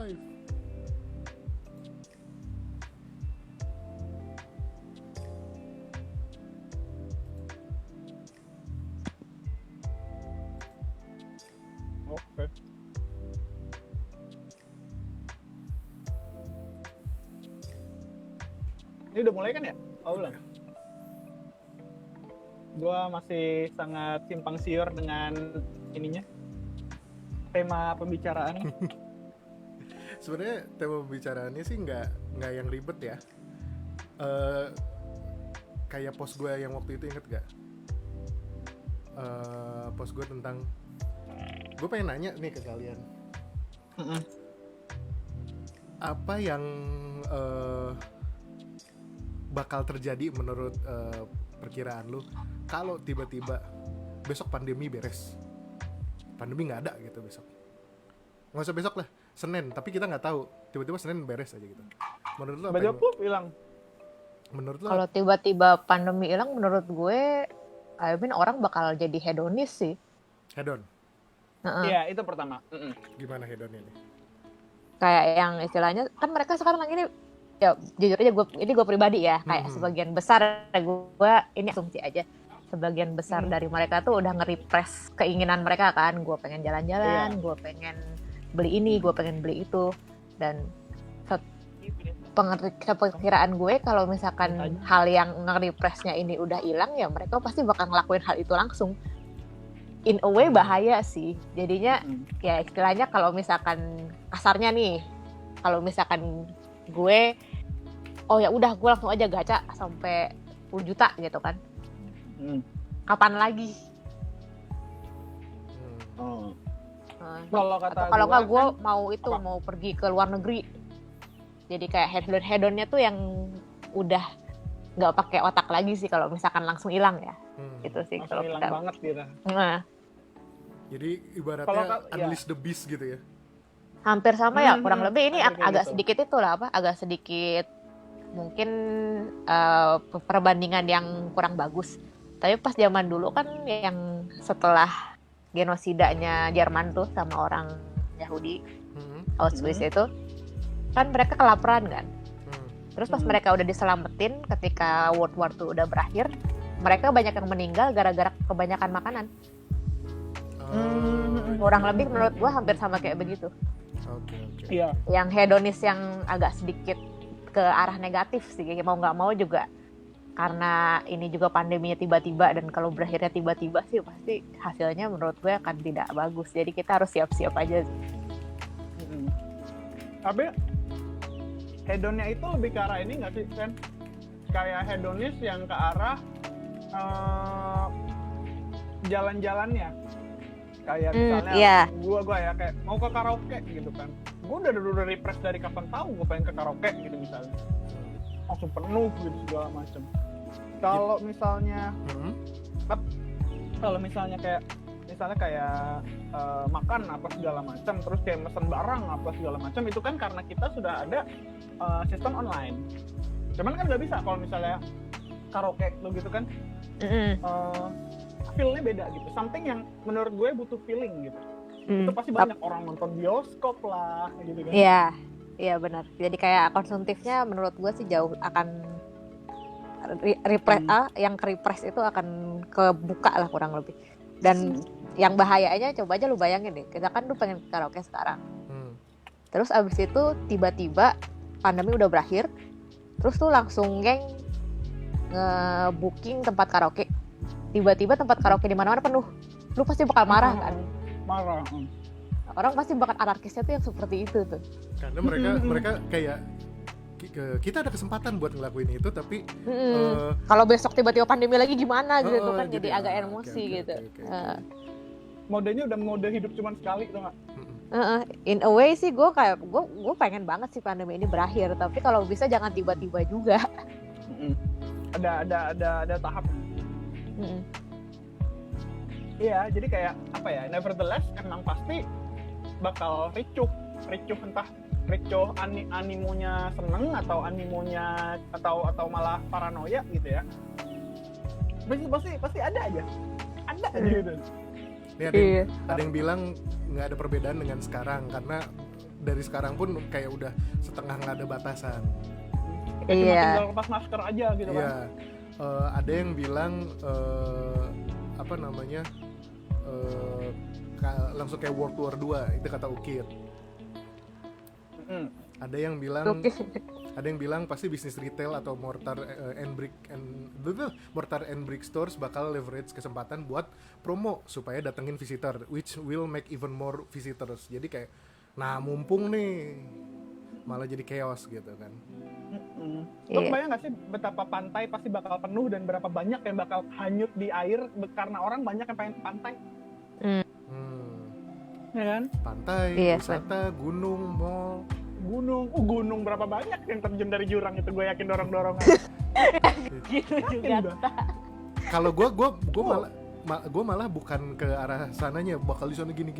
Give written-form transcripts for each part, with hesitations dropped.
Oke. Ini udah mulai kan ya? Oh, belum. Gua masih sangat simpang siur dengan ininya. Tema pembicaraan. Sebenarnya tema pembicaraannya sih nggak yang ribet ya. Kayak post gue yang waktu itu, inget gak? Post gue tentang, gue pengen nanya nih ke kalian, apa yang bakal terjadi menurut perkiraan lu kalau tiba-tiba besok pandemi beres, pandemi nggak ada gitu besok, nggak usah besok lah, Senin, tapi kita nggak tahu, tiba-tiba Senin beres aja gitu. Menurut lu apa Baju yang aku hilang. menurut lu? Kalau tiba-tiba pandemi hilang, menurut gue, orang bakal jadi hedonis sih. Hedon? Iya, itu pertama. Gimana hedonnya nih? Kayak yang istilahnya, kan mereka sekarang ini, ya jujur aja gue pribadi ya, kayak sebagian besar gue ini asumsi aja, sebagian besar dari mereka tuh udah nge-repress keinginan mereka kan, gue pengen jalan-jalan, gue pengen beli ini, gue pengen beli itu, dan perkiraan gue kalau misalkan hal yang nge-repressnya ini udah hilang, ya mereka pasti bakal ngelakuin hal itu langsung. In a way bahaya sih, jadinya ya istilahnya kalau misalkan kasarnya nih, kalau misalkan gue oh ya udah gue langsung aja gacha sampai 10 juta gitu kan, kapan lagi? Kalau kata kalau nggak gue kan, mau pergi ke luar negeri, jadi kayak hedonnya tuh yang udah nggak pakai otak lagi sih kalau misalkan langsung hilang ya. Itu sih kalau hilang banget gitu. Jadi ibaratnya unleash the beast gitu ya. Hampir sama ya, kurang lebih ini agak gitu. Sedikit itu lah agak sedikit mungkin perbandingan yang kurang bagus. Tapi pas zaman dulu kan yang setelah genosidanya Jerman tuh sama orang Yahudi, Auschwitz itu kan mereka kelaparan kan. Terus pas mereka udah diselamatin ketika World War II udah berakhir, mereka banyak yang meninggal gara-gara kebanyakan makanan. Kurang lebih menurut gue hampir sama kayak begitu. Okay. Iya. Yang hedonis yang agak sedikit ke arah negatif sih, mau nggak mau juga karena ini juga pandeminya tiba-tiba, dan kalau berakhirnya tiba-tiba sih pasti hasilnya menurut gue akan tidak bagus. Jadi kita harus siap-siap aja sih. Tapi hedonnya itu lebih ke arah ini nggak sih, kan? Kayak hedonis yang ke arah jalan-jalannya. Kayak misalnya gue ya kayak mau ke karaoke gitu kan, gue udah repress dari kapan tahu gue pengen ke karaoke gitu misalnya, langsung penuh gitu segala macam. Kalau misalnya kayak makan apa segala macam, terus kayak mesen barang apa segala macam, itu kan karena kita sudah ada sistem online. Cuman kan nggak bisa kalau misalnya karaoke gitu kan. Feel-nya beda gitu, something yang menurut gue butuh feeling gitu. Itu pasti banyak orang nonton bioskop lah gitu kan. Iya benar. Jadi kayak konsumtifnya menurut gue sih jauh akan yang ke-repress itu akan kebuka lah kurang lebih. Dan yang bahayanya coba aja lu bayangin deh, kita kan lu pengen karaoke sekarang. Terus abis itu tiba-tiba pandemi udah berakhir, terus lu langsung nge-booking tempat karaoke. Tiba-tiba tempat karaoke di mana-mana penuh, lu pasti bakal marah kan? Marah. Orang pasti bakal anarkisnya tuh yang seperti itu tuh. Karena mereka kayak kita ada kesempatan buat ngelakuin itu, tapi kalau besok tiba-tiba pandemi lagi gimana gitu kan, jadi agak emosi gitu. Modenya udah mode hidup cuma sekali tuh nggak? In a way sih gue pengen banget sih pandemi ini berakhir, tapi kalau bisa jangan tiba-tiba juga. Ada tahap. Iya, jadi kayak apa ya? Nevertheless, emang pasti bakal ricuh entah ricuh animonya seneng atau animonya atau malah paranoia gitu ya. Pasti ada aja gitu. Ini ada yang bilang nggak ada perbedaan dengan sekarang, karena dari sekarang pun kayak udah setengah nggak ada batasan. Cuma Iya. tinggal lepas masker aja gitu kan. Iya. Ada yang bilang apa namanya langsung kayak World War 2 itu kata Ukir. Ada yang bilang pasti bisnis retail atau mortar and brick stores bakal leverage kesempatan buat promo supaya datengin visitor, which will make even more visitors. Jadi kayak, nah mumpung nih malah jadi chaos gitu kan. Lo kebayang gak sih betapa pantai pasti bakal penuh dan berapa banyak yang bakal hanyut di air karena orang banyak yang pengen ke pantai. Ya kan? Pantai, wisata, gunung, mall. Gunung berapa banyak yang terjun dari jurang itu, gue yakin dorong-dorongan. Gitu juga. Kalau gue malah bukan ke arah sananya, bakal di sana gini.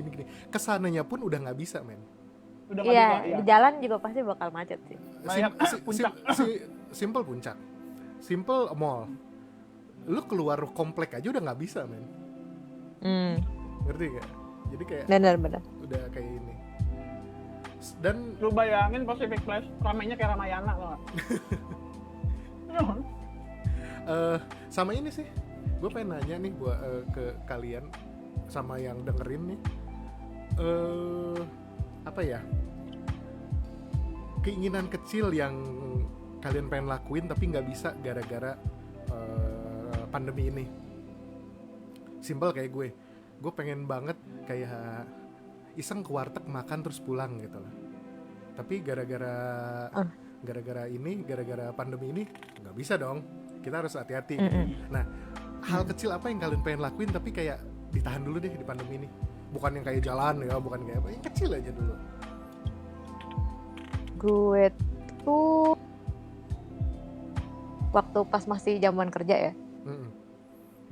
Kesananya pun udah nggak bisa, men. Udah Iya, di jalan juga pasti bakal macet sih. Simple puncak, simple mall. Lu keluar komplek aja udah nggak bisa, men. Ngerti gak? Jadi kayak Benar. udah kayak ini. Dan lu bayangin Pacific Place ramainya kayak Ramayana loh. Sama ini sih, gue pengen nanya nih buat ke kalian sama yang dengerin nih, apa ya, keinginan kecil yang kalian pengen lakuin tapi nggak bisa gara-gara pandemi ini. Simpel kayak gue pengen banget kayak iseng ke warteg makan terus pulang gitu lah. Tapi gara-gara pandemi ini nggak bisa dong. Kita harus hati-hati. Nah, hal kecil apa yang kalian pengen lakuin tapi kayak ditahan dulu deh di pandemi ini? Bukan yang kayak jalan ya, bukan kayak apa, yang kecil aja dulu. Gue tuh waktu pas masih zaman kerja ya.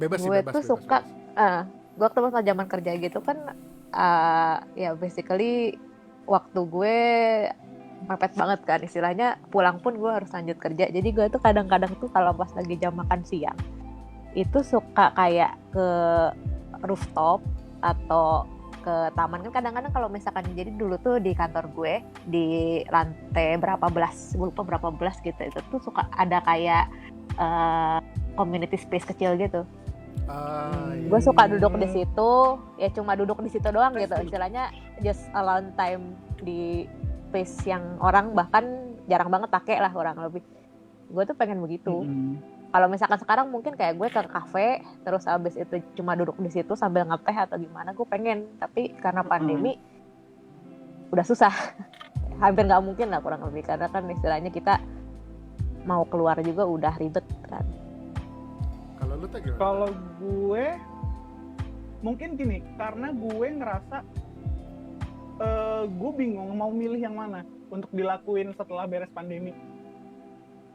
Bebas. Suka. Gue waktu pas zaman kerja gitu kan. Ya basically waktu gue mepet banget kan, istilahnya pulang pun gue harus lanjut kerja. Jadi gue tuh kadang-kadang tuh kalau pas lagi jam makan siang itu suka kayak ke rooftop atau ke taman. Kan kadang-kadang kalau misalkan, jadi dulu tuh di kantor gue di lantai berapa belas, gue lupa berapa belas gitu, itu tuh suka ada kayak community space kecil gitu. Gue suka duduk di situ, ya cuma duduk di situ doang gitu, istilahnya just alone time di space yang orang bahkan jarang banget pakai lah kurang lebih. Gue tuh pengen begitu. Kalau misalkan sekarang mungkin kayak gue ke kafe terus abis itu cuma duduk di situ sambil ngeteh atau gimana, gue pengen. Tapi karena pandemi udah susah, hampir nggak mungkin lah kurang lebih, karena kan istilahnya kita mau keluar juga udah ribet kan. Kalau lu tuh gimana? Kalau gue mungkin gini, karena gue ngerasa gue bingung mau milih yang mana untuk dilakuin setelah beres pandemi.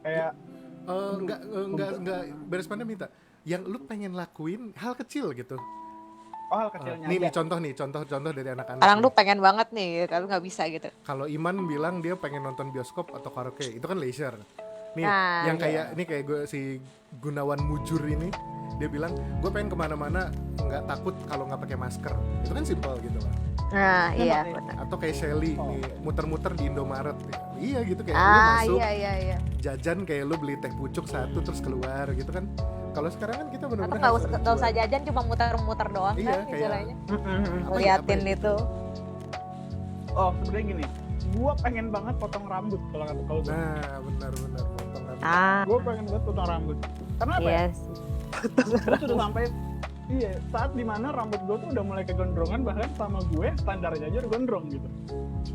Kayak enggak beres pandemi tak. Yang lu pengen lakuin hal kecil gitu. Oh, hal kecilnya. Nih contoh dari anak-anak. Sekarang lu pengen banget nih, kalau nggak bisa gitu. Kalau Iman bilang dia pengen nonton bioskop atau karaoke, itu kan leisure. Nih, Nah, yang kayak ini kayak gue si Gunawan Mujur ini, dia bilang gue pengen kemana-mana nggak takut kalau nggak pakai masker. Itu kan simple gitu lah. Nah, iya benar. Atau kayak Shelly nih, muter-muter di Indomaret. Iya gitu, kayak lu masuk Iya. jajan, kayak lu beli teh pucuk satu terus keluar gitu kan. Kalau sekarang kan kita benar-benar Atau nggak usah jajan, cuma muter-muter doang iya, kan istilahnya. apa Ngeliatin ya? itu. Oh, sebenarnya gini, gue pengen banget potong rambut kalau gue. Nah, benar potong rambut. Gue pengen banget potong rambut. Karena apa? Yes. Gue sudah sampai saat dimana rambut gue tuh udah mulai kegondrongan, bahkan sama gue standarnya aja udah gondrong gitu.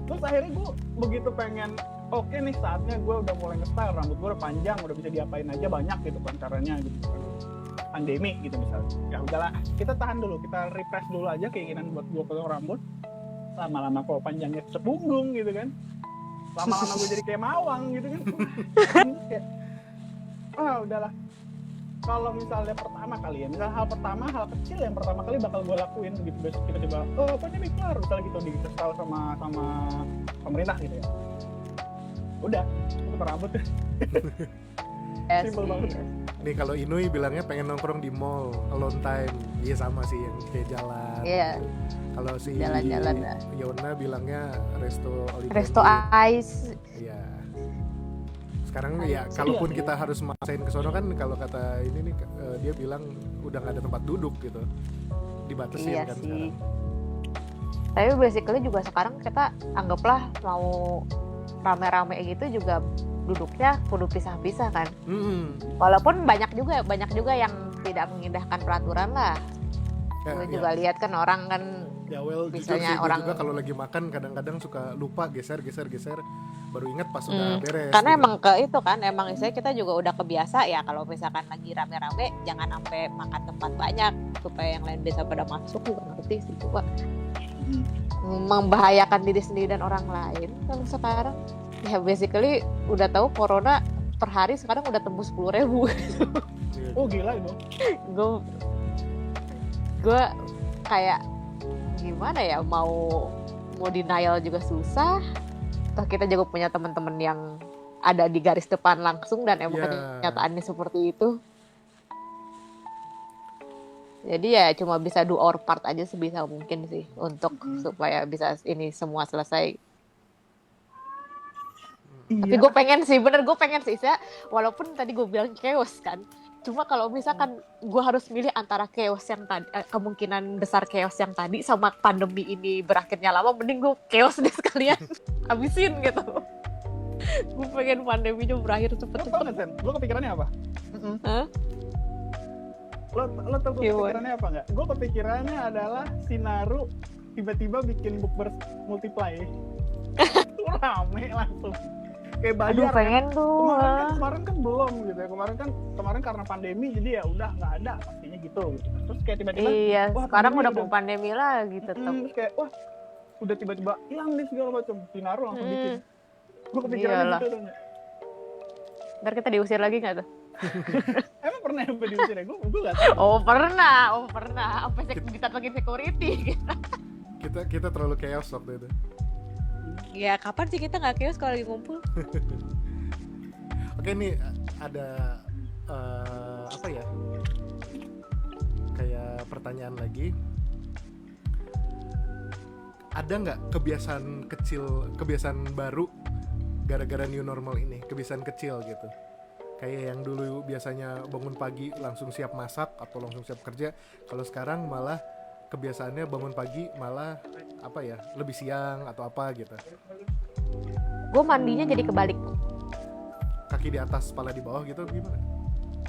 Terus akhirnya gue begitu pengen, oke nih saatnya gue udah mulai nge-style, rambut gue udah panjang, udah bisa diapain aja banyak gitu kan caranya gitu. Pandemi gitu misalnya. Ya udahlah, kita tahan dulu, kita refresh dulu aja keinginan buat gue potong rambut. Lama-lama kok panjangnya sepunggung gitu kan. Lama-lama gue jadi kayak mawang gitu kan. Kayak, udahlah. Kalau misalnya pertama kali ya, misalnya hal kecil yang pertama kali bakal gue lakuin begitu besok tiba-tiba, pandemi kelar, misalnya gitu di-install sama pemerintah gitu ya. Udah, potong rambut. Simple banget. Nih kalau Inui bilangnya pengen nongkrong di mall alone time. Iya sama sih yang kayak jalan. Iya. Kalau si Jalan-jalan lah. Yona bilangnya resto all you can Resto eat. ice. Iya. Sekarang ya kalaupun kita harus maksain ke sono kan kalau kata ini nih dia bilang udah nggak ada tempat duduk gitu. Dibatasin Iya kan sih. sekarang. Tapi basically juga sekarang kita anggaplah mau rame-rame gitu juga duduknya kudu pisah-pisah kan. Walaupun banyak juga yang tidak mengindahkan peraturan lah. Gue juga lihat kan orang kan ya well jujur sih gue juga kalau lagi makan kadang-kadang suka lupa geser baru ingat pas udah beres karena gitu. emang ke itu kan emang istilahnya kita juga udah kebiasa ya kalau misalkan lagi rame-rame jangan sampai makan tempat banyak supaya yang lain bisa pada masuk juga ngerti sih coba membahayakan diri sendiri dan orang lain kalau sekarang ya basically udah tahu corona per hari sekarang udah tembus 10.000 Oh gila itu. gue kayak gimana ya mau denial juga susah. Toh kita juga punya teman-teman yang ada di garis depan langsung dan emang kenyataannya seperti itu. Jadi ya cuma bisa do our part aja sebisa mungkin sih untuk supaya bisa ini semua selesai. Iya. Tapi gue pengen sih walaupun tadi gue bilang chaos kan. Cuma kalau misalkan gue harus milih antara chaos yang tadi, kemungkinan besar chaos yang tadi sama pandemi ini berakhirnya lama, mending gue chaos deh sekalian habisin gitu. Gue pengen pandeminya berakhir cepet-cepet. Lo tau gak Sen? Lo kepikirannya apa? Hah? Lo tau gue kepikirannya apa nggak? Gue kepikirannya adalah si Naru tiba-tiba bikin book multiply. Itu rame langsung. Kayak bayar. Aduh pengen kan. tuh. Kemarin kan belum gitu ya. Kemarin karena pandemi jadi ya udah nggak ada pastinya gitu. Terus kayak tiba-tiba iya, sekarang udah mau pandemi lagi tetap. Kayak wah udah tiba-tiba hilang nih segala macam. Naru langsung bikin. Gue kepikiran gitu dong. Ntar kita diusir lagi nggak tuh? Emang pernah sampai diusir ya? Gue nggak tahu. Oh pernah. Sampai ditantangin security gitu. Kita terlalu chaos waktu itu. Ya kapan sih kita nggak chaos kalau lagi ngumpul? Oke nih ada apa ya? Kayak pertanyaan lagi. Ada nggak kebiasaan baru gara-gara new normal ini? Kebiasaan kecil gitu. Kayak yang dulu biasanya bangun pagi langsung siap masak atau langsung siap kerja. Kalau sekarang malah kebiasaannya bangun pagi malah apa ya lebih siang atau apa gitu. Gue mandinya jadi kebalik. Kaki di atas, kepala di bawah gitu gimana?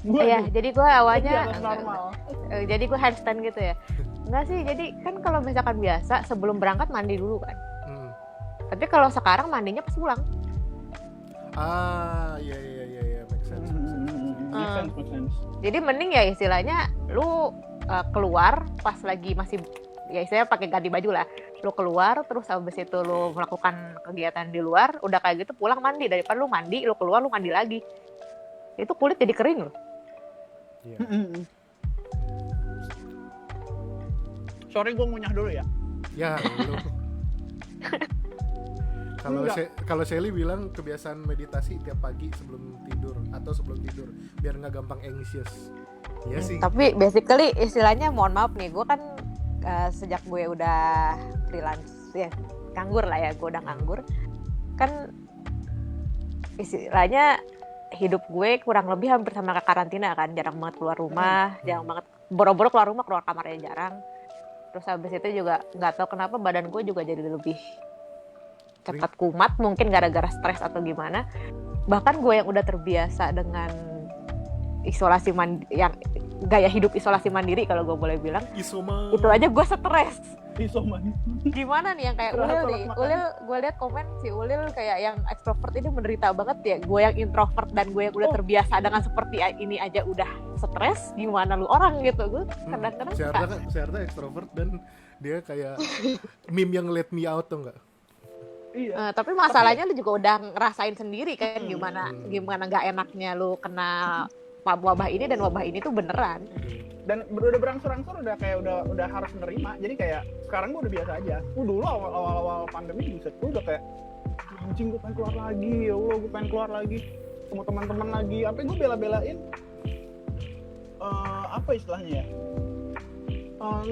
Iya, jadi gue awalnya normal. Jadi gue handstand gitu ya. Enggak sih, jadi kan kalau misalkan biasa sebelum berangkat mandi dulu kan. Tapi kalau sekarang mandinya pas pulang. Iya, make sense. Make sense. Jadi mending ya istilahnya lu keluar pas lagi masih ya istilahnya pakai ganti baju lah. Lu keluar terus habis itu lu melakukan kegiatan di luar, udah kayak gitu pulang mandi daripada lu mandi, lu keluar lu mandi lagi. Itu kulit jadi kering loh. Iya. Sorry gue ngunyah dulu ya. Ya, lu. Kalau Shelly bilang kebiasaan meditasi tiap pagi sebelum tidur atau sebelum tidur biar nggak gampang anxious. Iya sih. Tapi basically istilahnya mohon maaf nih, gue kan sejak gue udah freelance ya nganggur lah ya, gue udah nganggur kan istilahnya hidup gue kurang lebih hampir sama kayak karantina kan, jarang banget keluar rumah, jarang banget boro-boro keluar rumah, keluar kamarnya jarang. Terus habis itu juga nggak tahu kenapa badan gue juga jadi lebih cepat kumat, mungkin gara-gara stres atau gimana. Bahkan gue yang udah terbiasa dengan isolasi yang gaya hidup isolasi mandiri kalau gue boleh bilang, Isoman. itu aja gue stres. Isoman. Gimana nih yang kayak Ulil nih, Ulil gue lihat komen si Ulil kayak yang ekstrovert ini menderita banget ya. Gue yang introvert dan gue yang udah terbiasa dengan seperti ini aja udah stres, gimana lu orang gitu. Gue kadang-kadang Syarda ekstrovert dan dia kayak meme yang let me out tuh enggak? Iya. Tapi masalahnya lu juga udah ngerasain sendiri kan gimana nggak enaknya lu kena wabah ini, dan wabah ini tuh beneran. Dan udah berangsur-angsur udah kayak udah harus menerima. Jadi kayak sekarang gue udah biasa aja. Dulu awal pandemi buset gue udah kayak anjing gue pengen keluar lagi, ya Allah gue pengen keluar lagi. ketemu teman-teman lagi, apa gue bela-belain apa istilahnya ya,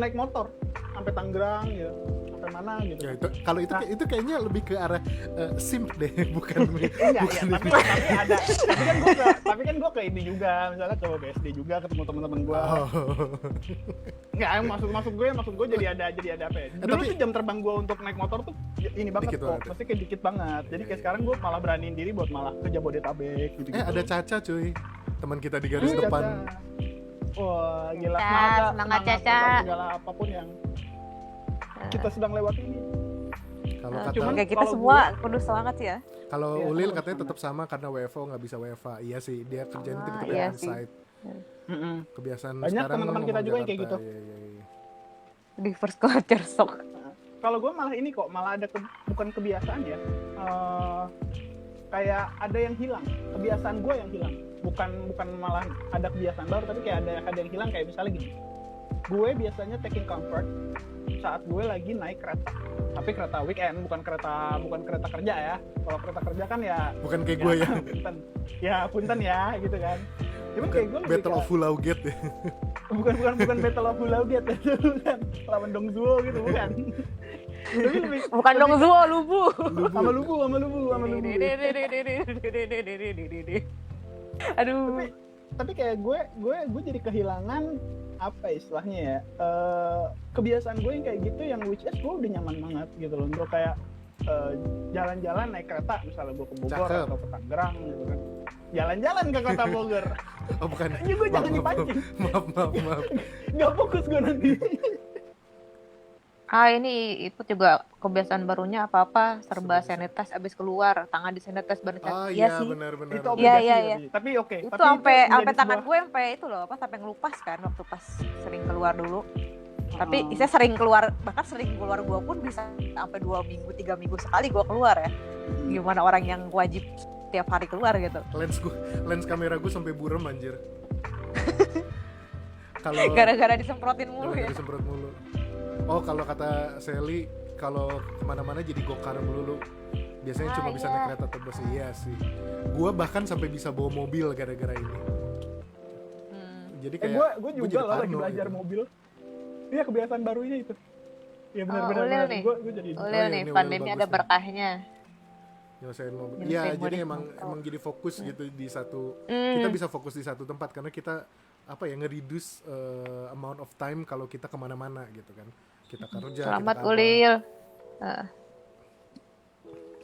naik motor sampai Tangerang gitu, sampai mana gitu. Ya itu kalau itu kayaknya lebih ke arah simp deh, bukan Enggak, bukan ya, tapi kan gue ke ini juga, misalnya ke BSD juga ketemu teman-teman gue. Oh. Enggak, maksud gue jadi ada apa ya? Dulu tapi tuh jam terbang gue untuk naik motor tuh ini banget dikit kok, banget. pasti kayak dikit banget. Jadi kayak sekarang gue malah beraniin diri buat malah ke Jabodetabek gitu. ada Caca cuy, teman kita di garis Caca. depan. Wah, gila, Semangat Caca. atas segala apapun yang kita sedang lewati ini. Kalau Nah, kata cuman Oke, kita kalau semua kudu semangat ya. kalau Iya, Ulil sama, katanya sama. tetap sama karena WFO nggak bisa WFA. Iya sih, dia kerjanya tiba-tiba iya on sih. site. Kebiasaan Banyak sekarang teman-teman kita ngomong juga yang kayak Jakarta. gitu. Iya. Di first culture shock. Kalau gue malah ini kok, malah ada bukan kebiasaan ya, kayak ada yang hilang, kebiasaan gue yang hilang, bukan malah ada kebiasaan baru, tapi kayak ada yang hilang. Kayak misalnya gini, gue biasanya taking comfort saat gue lagi naik kereta, tapi kereta weekend, bukan kereta kerja ya. Kalau kereta kerja kan ya Bukan kayak gue ya. punten ya gitu kan. Cuman kayak gue lebih Battle of Pulau Gate ya. bukan Battle of Pulau Gate itu bukan lawan Dongzuo gitu, bukan. Tapi lebih Bukan dong Zuo, Lubu. sama lubu. Aduh. Tapi kayak gue jadi kehilangan apa istilahnya ya, kebiasaan gue yang kayak gitu, yang which is gue udah nyaman banget gitu loh, untuk kayak jalan-jalan naik kereta, misalnya gue ke Bogor Cakep. atau ke Tangerang gitu kan, jalan-jalan ke kota Bogor. Oh bukan. Ini gue jangan dipancing, Maaf. nggak fokus gue nanti. Ini itu juga kebiasaan barunya, apa-apa serba sanitize abis keluar, tangan disanitize baru Ah Iya iya sih. benar. Itu Iya, obligasi iya, ya, iya. Bi. Tapi oke, Itu tapi sampai menjadi tangan sebuah- gue sampai itu loh, sampai ngelupas kan waktu pas sering keluar dulu. Tapi saya sering keluar, bahkan sering keluar gue pun bisa sampai 2 minggu 3 minggu sekali gue keluar ya. Gimana orang yang wajib tiap hari keluar gitu. Lens kamera gue sampai buram anjir. Kalau Gara-gara disemprotin mulu ya. disemprot mulu. Oh kalau kata Sally, kalau kemana-mana jadi gokar melulu. Biasanya cuma bisa iya. naik kereta atau bus. Iya sih. Gua bahkan sampai bisa bawa mobil gara-gara ini. Jadi kayak gue gua juga jadi loh lagi parno belajar gitu. mobil. Iya, kebiasaan barunya itu. Iya benar-benar. Ulil nih. Gue jadi Ulil iya, nih, ini pandemi Ulil ada bagus nih. berkahnya. Nyelesain mobil. Nyelesain Iya, mobil. jadi emang jadi fokus gitu di satu. Hmm. Kita bisa fokus di satu tempat karena kita apa ya nge-reduce amount of time kalau kita kemana-mana gitu kan. Kita kerja. Selamat kita apa. Ulil.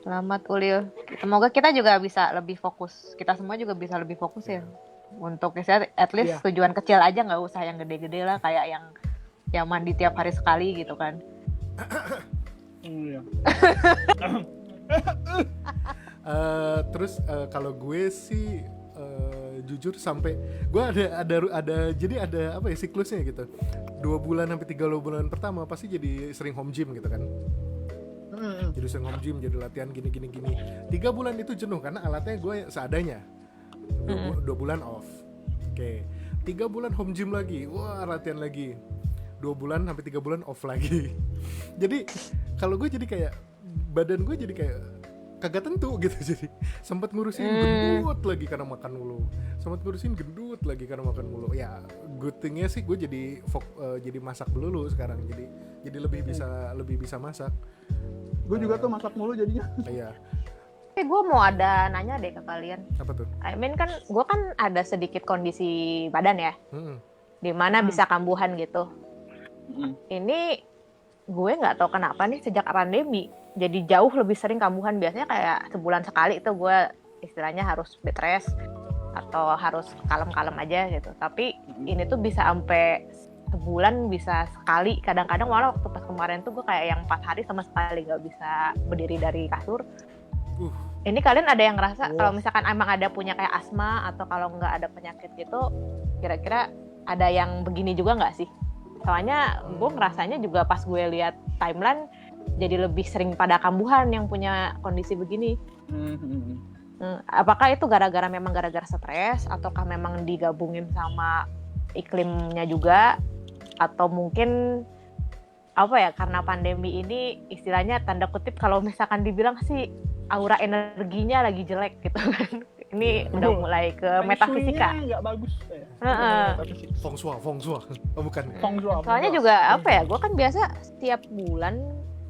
Selamat Ulil. Semoga kita juga bisa lebih fokus. Kita semua juga bisa lebih fokus ya. Untuk misalnya at least Iya. tujuan kecil aja, nggak usah yang gede-gede lah, kayak yang mandi tiap hari sekali gitu kan. Iya. Terus kalau gue sih jujur sampai gue ada jadi ada apa ya siklusnya gitu. 2 bulan sampai 3 bulan pertama pasti jadi sering home gym gitu kan. Jadi sering home gym, jadi latihan gini. 3 bulan itu jenuh karena alatnya gue seadanya. 2 bulan off. Oke. 3 bulan home gym lagi. Wah, latihan lagi. 2 bulan sampai 3 bulan off lagi. Jadi kalau gue jadi kayak badan gue jadi kayak kagak tentu gitu, jadi sempat ngurusin gendut lagi karena makan mulu, sempat ngurusin gendut lagi karena makan mulu. Ya good thing-nya sih gue jadi masak dulu sekarang, jadi lebih bisa masak. Gue juga tuh masak mulu jadinya. Iya. Tapi gue mau ada nanya deh ke kalian. Apa tuh? I mean kan gue kan ada sedikit kondisi badan ya, Mm-mm. dimana bisa kambuhan gitu. Ini gue nggak tahu kenapa nih sejak pandemi jadi jauh lebih sering kambuhan. Biasanya kayak sebulan sekali itu gue istilahnya harus bed rest atau harus kalem-kalem aja gitu. Tapi ini tuh bisa sampai sebulan, bisa sekali. Kadang-kadang malah waktu pas kemarin tuh gue kayak yang 4 hari sama sekali nggak bisa berdiri dari kasur. Ini kalian ada yang ngerasa kalau misalkan emang ada punya kayak asma atau kalau nggak ada penyakit gitu, kira-kira ada yang begini juga nggak sih? Soalnya gue ngerasanya juga pas gue lihat timeline jadi lebih sering pada kambuhan yang punya kondisi begini. Apakah itu memang gara-gara stres ataukah memang digabungin sama iklimnya juga, atau mungkin apa ya, karena pandemi ini istilahnya tanda kutip kalau misalkan dibilang sih aura energinya lagi jelek gitu kan. Ini udah mulai ke metafisika. Nggak bagus. Heeh. Feng Shui. Oh bukan. Soalnya juga apa ya? Gue kan biasa setiap bulan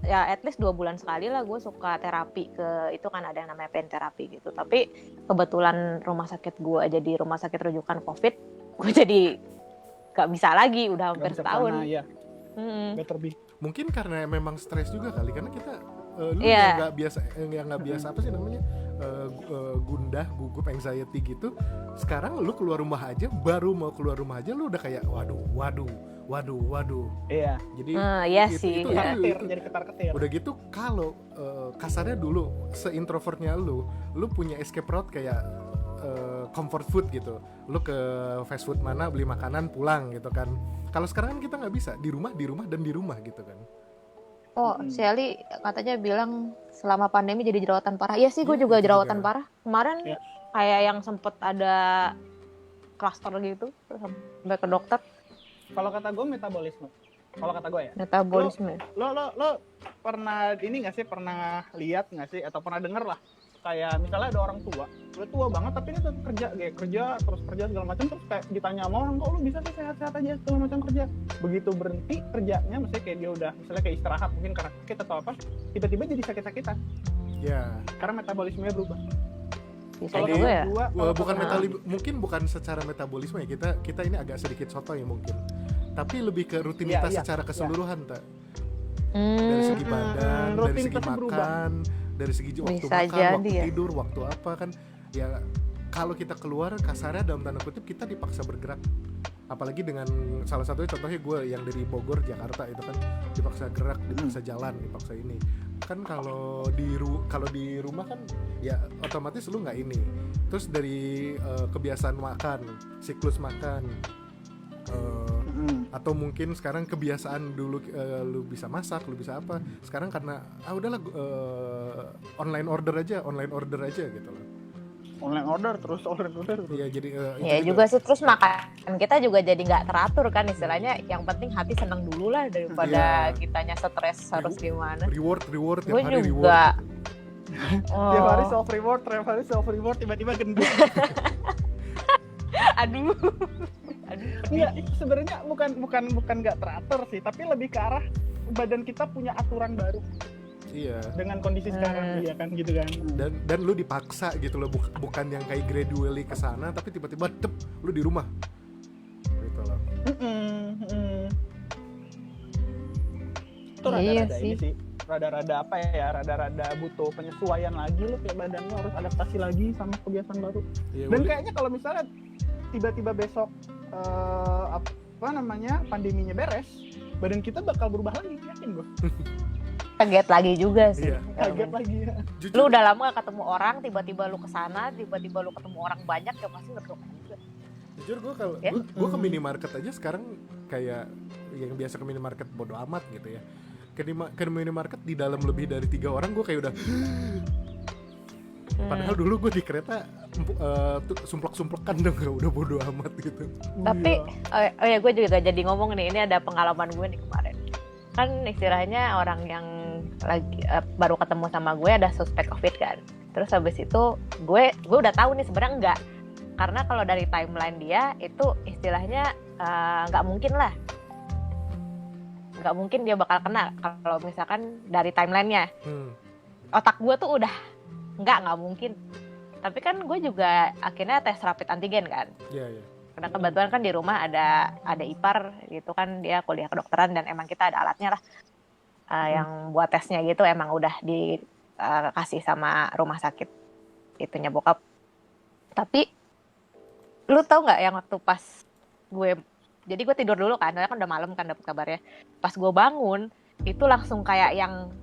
ya at least 2 bulan sekali lah gue suka terapi ke itu kan ada yang namanya pain terapi gitu. Tapi kebetulan rumah sakit gue jadi rumah sakit rujukan COVID, gue jadi gak bisa lagi udah hampir setahun. Ya. Better be. Mungkin karena memang stres juga kali karena kita lu Iya. yang nggak biasa apa sih namanya gundah, gugup, anxiety gitu. Sekarang lu keluar rumah aja, baru mau keluar rumah aja lu udah kayak waduh. Iya. Jadi Iya sih. itu Jadi ketar-ketir. udah gitu kalau kasarnya dulu se-introvertnya lu punya escape route kayak comfort food gitu. Lu ke fast food mana beli makanan pulang gitu kan. Kalau sekarang kan kita nggak bisa, di rumah gitu kan. Oh, si Ali katanya bilang selama pandemi jadi jerawatan parah. Iya sih, gue juga jerawatan parah. Kemarin kayak yang sempet ada klaster gitu, sampai ke dokter. Kalau kata gue metabolisme. Kalau kata gue ya. Metabolisme. Lo pernah ini nggak sih? Pernah lihat nggak sih? Atau pernah denger lah? Kayak misalnya ada orang tua, udah tua banget tapi dia tetap kerja segala macam, terus kayak ditanya sama orang, kok lu bisa sih sehat-sehat aja segala macam kerja. Begitu berhenti kerjanya, maksudnya kayak dia udah misalnya kayak istirahat mungkin karena sakit atau apa, tiba-tiba jadi sakit-sakitan. Ya. Karena metabolismenya berubah. Bisa Kalau juga ya. Bukan mungkin bukan secara metabolisme ya, kita ini agak sedikit sotoy mungkin. Tapi lebih ke rutinitas secara keseluruhan, tak? Dari segi badan, dari segi makan, dari segi waktu Bisa makan, jadi, waktu ya. tidur, waktu apa kan. Ya kalau kita keluar kasarnya dalam tanda kutip kita dipaksa bergerak. Apalagi dengan salah satunya contohnya gue yang dari Bogor Jakarta itu kan dipaksa gerak, dipaksa jalan, dipaksa ini. Kan kalau di rumah kan ya otomatis lu nggak ini. Terus dari kebiasaan makan, siklus makan, atau mungkin sekarang kebiasaan dulu lu bisa masak, lu bisa apa. Sekarang karena udahlah online order aja gitu loh. Online order terus. Iya jadi Ya juga sih, terus makan kita juga jadi nggak teratur kan istilahnya. Yang penting hati seneng dulu lah daripada kitanya stres harus gimana. Reward tiap Gue hari juga. Tiap hari self reward, tiba-tiba gendut. Aduh. Iya, sebenarnya bukan nggak teratur sih, tapi lebih ke arah badan kita punya aturan baru. Iya. Dengan kondisi sekarang, iya kan gitu kan. Dan lu dipaksa gitu loh, bukan yang kayak gradually ke sana, tapi tiba-tiba lu di rumah. Gitu loh. Itu rada-rada ini sih. Rada-rada apa ya? Rada-rada butuh penyesuaian lagi lo, kayak badannya harus adaptasi lagi sama kebiasaan baru. Iya, Dan kayaknya kalau misalnya tiba-tiba besok pandeminya beres, badan kita bakal berubah lagi, yakin gue. Kaget lagi juga sih. Iya. Kaget lagi ya. Lu udah lama gak ketemu orang, tiba-tiba lu kesana, tiba-tiba lu ketemu orang banyak, ya pasti ngedrop juga. Jujur Ya? gue ke minimarket aja sekarang kayak yang biasa ke minimarket bodo amat gitu ya. Ke minimarket di dalam lebih dari 3 orang gue kayak udah padahal dulu gue di kereta sumplek-sumplekan dong, udah bodo amat gitu. Tapi gue juga jadi ngomong nih, ini ada pengalaman gue nih kemarin. Kan istilahnya orang yang lagi baru ketemu sama gue ada suspek COVID kan. Terus habis itu gue udah tahu nih sebenarnya enggak. Karena kalau dari timeline dia itu istilahnya nggak mungkin lah. Nggak mungkin dia bakal kena kalau misalkan dari timelinenya. Otak gue tuh udah nggak mungkin. Tapi kan gue juga akhirnya tes rapid antigen kan. Iya. Karena kebetulan kan di rumah ada ipar gitu kan, dia kuliah kedokteran dan emang kita ada alatnya lah yang buat tesnya gitu, emang udah dikasih sama rumah sakit itunya bokap. Tapi lu tau nggak yang waktu pas jadi gue tidur dulu kan, karena kan udah malam kan dapet kabarnya. Pas gue bangun itu langsung kayak yang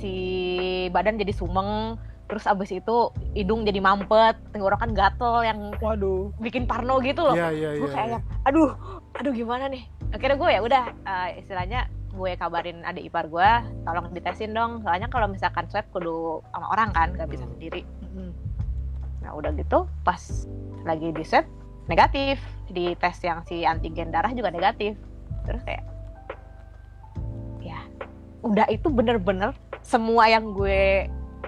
si badan jadi sumeng. Terus abis itu hidung jadi mampet, tenggorokan gatel yang Waduh, bikin parno gitu loh. Iya. Gue kayak aduh gimana nih. Akhirnya gue ya udah istilahnya gue kabarin adik ipar gue, tolong ditesin dong. Soalnya kalau misalkan swab kudu sama orang kan, nggak bisa sendiri. Nah udah gitu pas lagi di swab negatif, di tes yang si antigen darah juga negatif. Terus kayak ya udah, itu bener-bener semua yang gue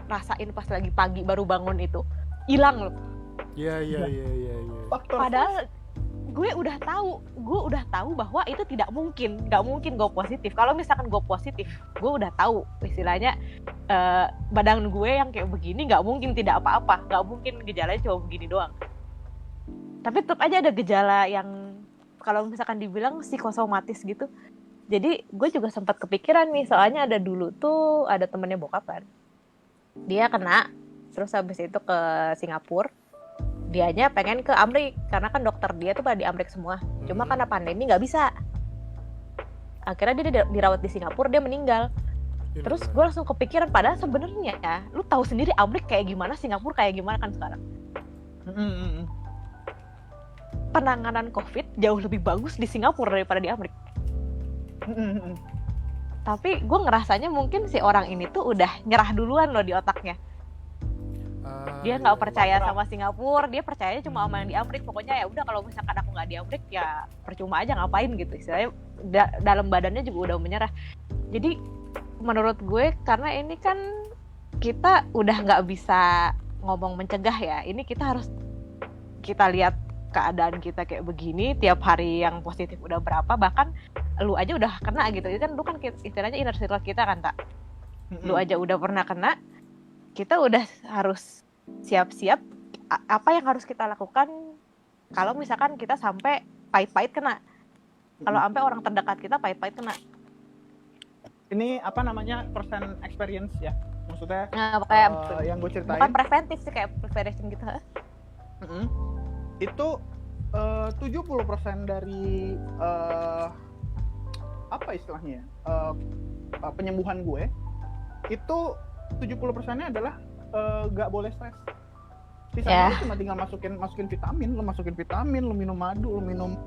rasain pas lagi pagi baru bangun itu hilang loh. Iya. Faktor Padahal gue udah tahu bahwa itu nggak mungkin gue positif. Kalau misalkan gue positif, gue udah tahu istilahnya badan gue yang kayak begini nggak mungkin tidak apa-apa, nggak mungkin gejalanya cuma begini doang. Tapi tetap aja ada gejala yang kalau misalkan dibilang psikosomatis gitu. Jadi gue juga sempat kepikiran nih, soalnya ada dulu tuh ada temennya bokap kan, dia kena, terus habis itu ke Singapura. Dianya pengen ke Amrik karena kan dokter dia tuh pada di Amrik semua. Cuma karena pandemi nggak bisa. Akhirnya dia dirawat di Singapura, dia meninggal. Terus gue langsung kepikiran, padahal sebenarnya ya, lu tahu sendiri Amrik kayak gimana, Singapura kayak gimana kan sekarang. Penanganan COVID jauh lebih bagus di Singapura daripada di Amrik. Tapi gue ngerasanya mungkin si orang ini tuh udah nyerah duluan loh di otaknya. Dia nggak percaya sama Singapura, dia percayanya cuma sama yang di Amrik. Pokoknya ya udah, kalau misalkan aku nggak di Amrik ya percuma aja, ngapain gitu. Istilahnya dalam badannya juga udah menyerah. Jadi menurut gue, karena ini kan kita udah nggak bisa ngomong mencegah ya. Ini kita harus kita lihat keadaan kita kayak begini, tiap hari yang positif udah berapa, bahkan lu aja udah kena gitu. Itu kan lu kan istilahnya inner circle kita kan, tak? Lu aja udah pernah kena, kita udah harus siap-siap apa yang harus kita lakukan kalau misalkan kita sampai pahit-pahit kena. Kalau sampai orang terdekat kita pahit-pahit kena. Ini apa namanya, persen experience ya, maksudnya kayak yang gue ceritain bukan preventif sih, kayak prevention gitu. Itu 70% dari apa istilahnya penyembuhan gue itu 70%-nya adalah gak boleh stres. Sisanya cuma tinggal masukin vitamin, lu minum madu, lu minum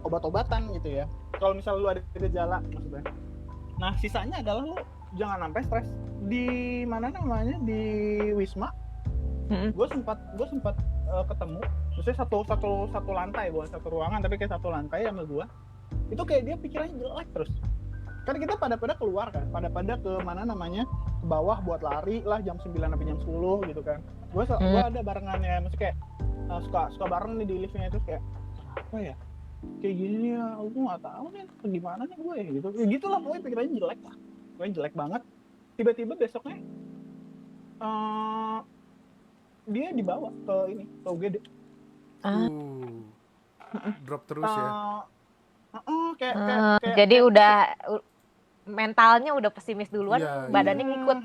obat-obatan gitu ya. Kalau misalnya lu ada gejala maksudnya. Nah, sisanya adalah lu jangan sampai stres. Di mana namanya, di Wisma, gue sempat ketemu, maksudnya satu lantai, bukan satu ruangan tapi kayak satu lantai sama gue. Itu kayak dia pikirannya jelek terus. Kan kita pada keluar kan, pada ke mana namanya, ke bawah buat lari lah jam 9 sampai jam 10 gitu kan. Gue ada barengannya, maksudnya kayak suka bareng nih di liftnya, itu kayak apa ya, kayak gini ya, aku nggak tahu nih gimana nih gue gitu. Ya gitulah, pokoknya pikirannya jelek banget. Tiba-tiba besoknya dia dibawa ke UGD. Drop terus ya. Kayak jadi udah mentalnya udah pesimis duluan, badannya ngikut.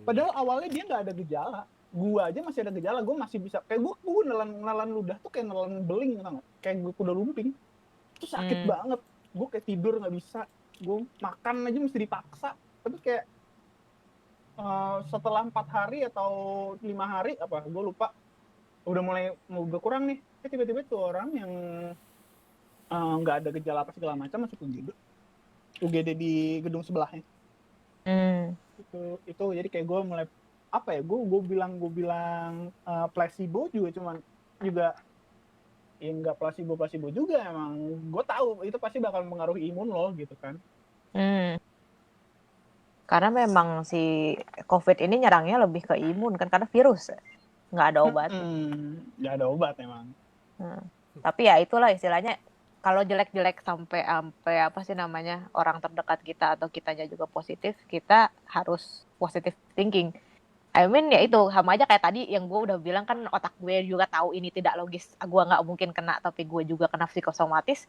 Padahal awalnya dia nggak ada gejala. Gua aja masih ada gejala, gue masih bisa, kayak gue nelan ludah tuh kayak nelan beling, tau gak? Kayak gue kuda lumping. Itu sakit banget. Gue kayak tidur nggak bisa, gue makan aja mesti dipaksa. Tapi kayak setelah 4 hari atau 5 hari apa, gue lupa, udah mulai mau berkurang nih. Tiba-tiba tuh orang yang nggak ada gejala apa segala macam masuk UGD di gedung sebelahnya. Itu jadi kayak gue mulai apa ya, gue bilang placebo juga ya nggak placebo juga, emang gue tahu itu pasti bakal mengaruhi imun lo gitu kan. Karena memang si COVID ini nyerangnya lebih ke imun kan, karena virus, nggak ada obat. Nggak ada obat emang. Tapi ya itulah istilahnya, kalau jelek-jelek sampai apa sih namanya, orang terdekat kita atau kitanya juga positif, kita harus positive thinking. I mean ya itu sama aja kayak tadi yang gue udah bilang kan, otak gue juga tahu ini tidak logis, gue nggak mungkin kena, tapi gue juga kena psikosomatis,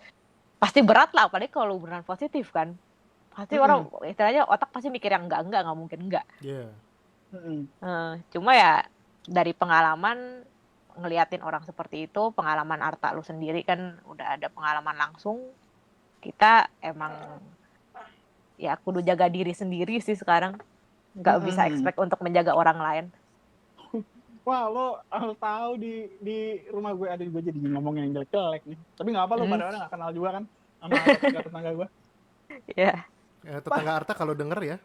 pasti berat lah, apalagi kalau beneran positif kan. Pasti orang istilahnya otak pasti mikir yang enggak mungkin enggak. Cuma ya dari pengalaman ngeliatin orang seperti itu, pengalaman Arta lu sendiri kan udah ada pengalaman langsung, kita emang ya kudu jaga diri sendiri sih sekarang, nggak bisa expect untuk menjaga orang lain. Wah, lo tahu di rumah gue ada, gue jadi ngomong yang jelek-jelek nih, tapi nggak apa, lo pada orang nggak kenal juga kan sama tetangga gue. Ya. Tetangga Arta kalau denger ya.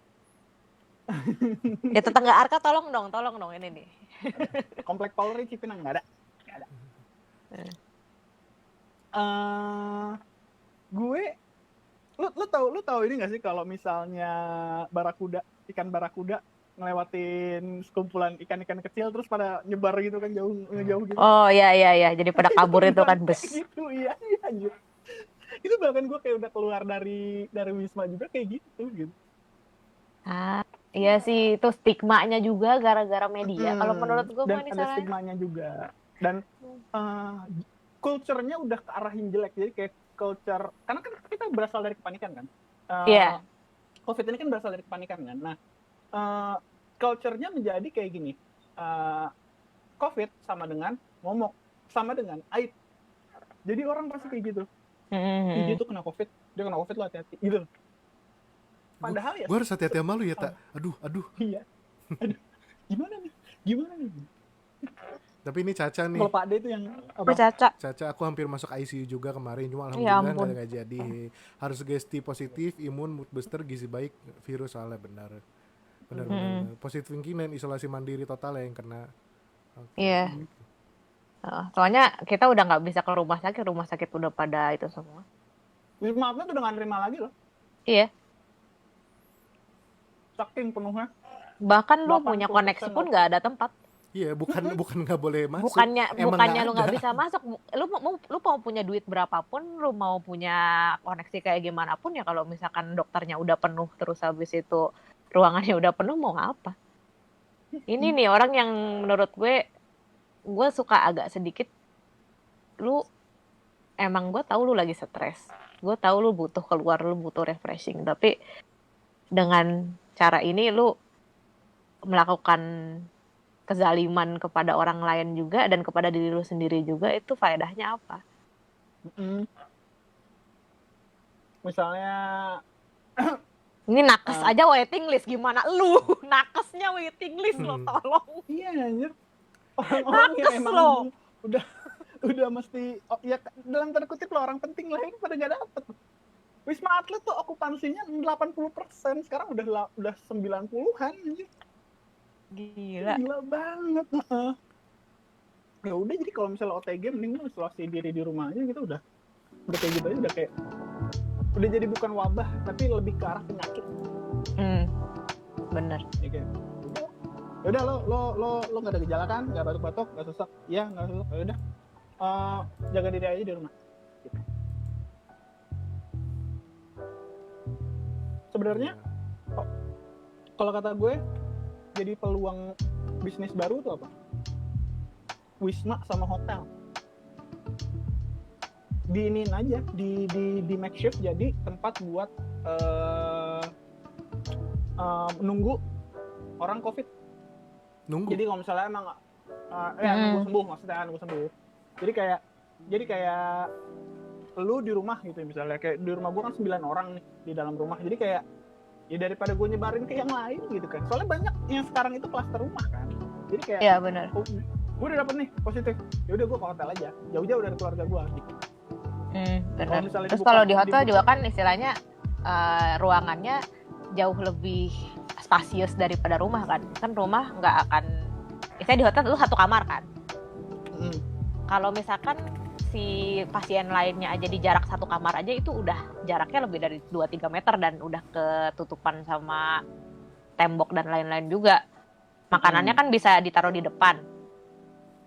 Ya tetangga Arka tolong dong ini nih. Komplek Polri Cipinang nggak ada. Gue, lu tahu ini nggak sih, kalau misalnya ikan barakuda ngelewatin sekumpulan ikan-ikan kecil terus pada nyebar gitu kan jauh gitu. Oh iya, jadi pada kabur itu kan bus. Gitu, iya anjir. Itu bahkan gue kayak udah keluar dari Wisma juga kayak gitu. Iya sih, itu stigmanya juga gara-gara media. Kalau menurut gue dan mah ini ada salah. stigmanya juga dan culture-nya udah ke arah yang jelek. Jadi kayak culture, karena kan kita berasal dari kepanikan kan. Iya. COVID ini kan berasal dari kepanikan kan. Nah, culture-nya menjadi kayak gini. COVID sama dengan momok, sama dengan aib. Jadi orang pasti kayak gitu. Dia tuh kena COVID, dia kena COVID, lo hati-hati gitu. Padahal ya gue harus hati-hati sama lu ya, Tak. Aduh. Iya. Aduh. Gimana nih? Tapi ini Caca nih. Kalau Pak D itu yang apa? Caca aku hampir masuk ICU juga kemarin, cuma Ya alhamdulillah nggak jadi. Harus gesti positif, imun, mood booster, gizi baik, virus soalnya benar. Positive thinking dan isolasi mandiri total yang kena. Iya. Soalnya kita udah nggak bisa ke rumah sakit udah pada itu semua. Wisma Atlet udah nggak nerima lagi loh. Iya. Saking penuhnya. Bahkan lu punya koneksi pun nggak ada tempat. Iya, bukan nggak boleh masuk. Bukannya lu nggak bisa masuk. Lu mau punya duit berapapun, lu mau punya koneksi kayak gimana pun ya kalau misalkan dokternya udah penuh terus habis itu ruangannya udah penuh mau apa? Ini nih orang yang menurut gue suka agak sedikit. Gue tahu lu lagi stres. Gue tahu lu butuh keluar, lu butuh refreshing. Tapi dengan cara ini lu melakukan kezaliman kepada orang lain juga dan kepada diri lu sendiri juga, itu faedahnya apa? Misalnya ini nakes aja waiting list, gimana lu? Nakesnya waiting list lo, tolong. Iya anjir. Orang-orang yang emang udah mesti ya dalam tanda kutip lo orang penting lah ini pada nggak dapet. Wisma Atlet tuh okupansinya 80%, sekarang udah 90-an anjir. Gila banget. Ya udah, jadi kalau misalnya OTG mending lu isolasi diri di rumah aja gitu, udah kayak gitu aja, udah kayak udah jadi bukan wabah tapi lebih ke arah penyakit. Bener. Ya kayak udah lo nggak ada gejala kan, nggak batuk-batuk, nggak sesak, ya nggak sesak, ya udah jaga diri aja di rumah. Gitu. Sebenarnya kalau kata gue jadi peluang bisnis baru tuh apa? Wisma sama hotel. Diinin aja, di makeshift jadi tempat buat nunggu orang COVID. Jadi kalau misalnya emang nunggu sembuh, maksudnya nunggu sembuh. Jadi kayak lu di rumah gitu misalnya, kayak di rumah gue kan 9 orang nih di dalam rumah. Jadi kayak ya daripada gue nyebarin ke yang lain gitu kan. Soalnya banyak yang sekarang itu klaster rumah kan. Jadi kayak ya benar. Gue udah dapet nih positif. Ya udah gue ke hotel aja, jauh-jauh dari keluarga gue gitu. Benar. Terus kalau di hotel juga kan istilahnya ruangannya jauh lebih spasius daripada rumah kan. Kan rumah nggak akan, misalnya di hotel itu satu kamar kan. Kalau misalkan si pasien lainnya aja di jarak satu kamar aja itu udah jaraknya lebih dari 2-3 meter dan udah ketutupan sama tembok dan lain-lain juga. Makanannya kan bisa ditaruh di depan.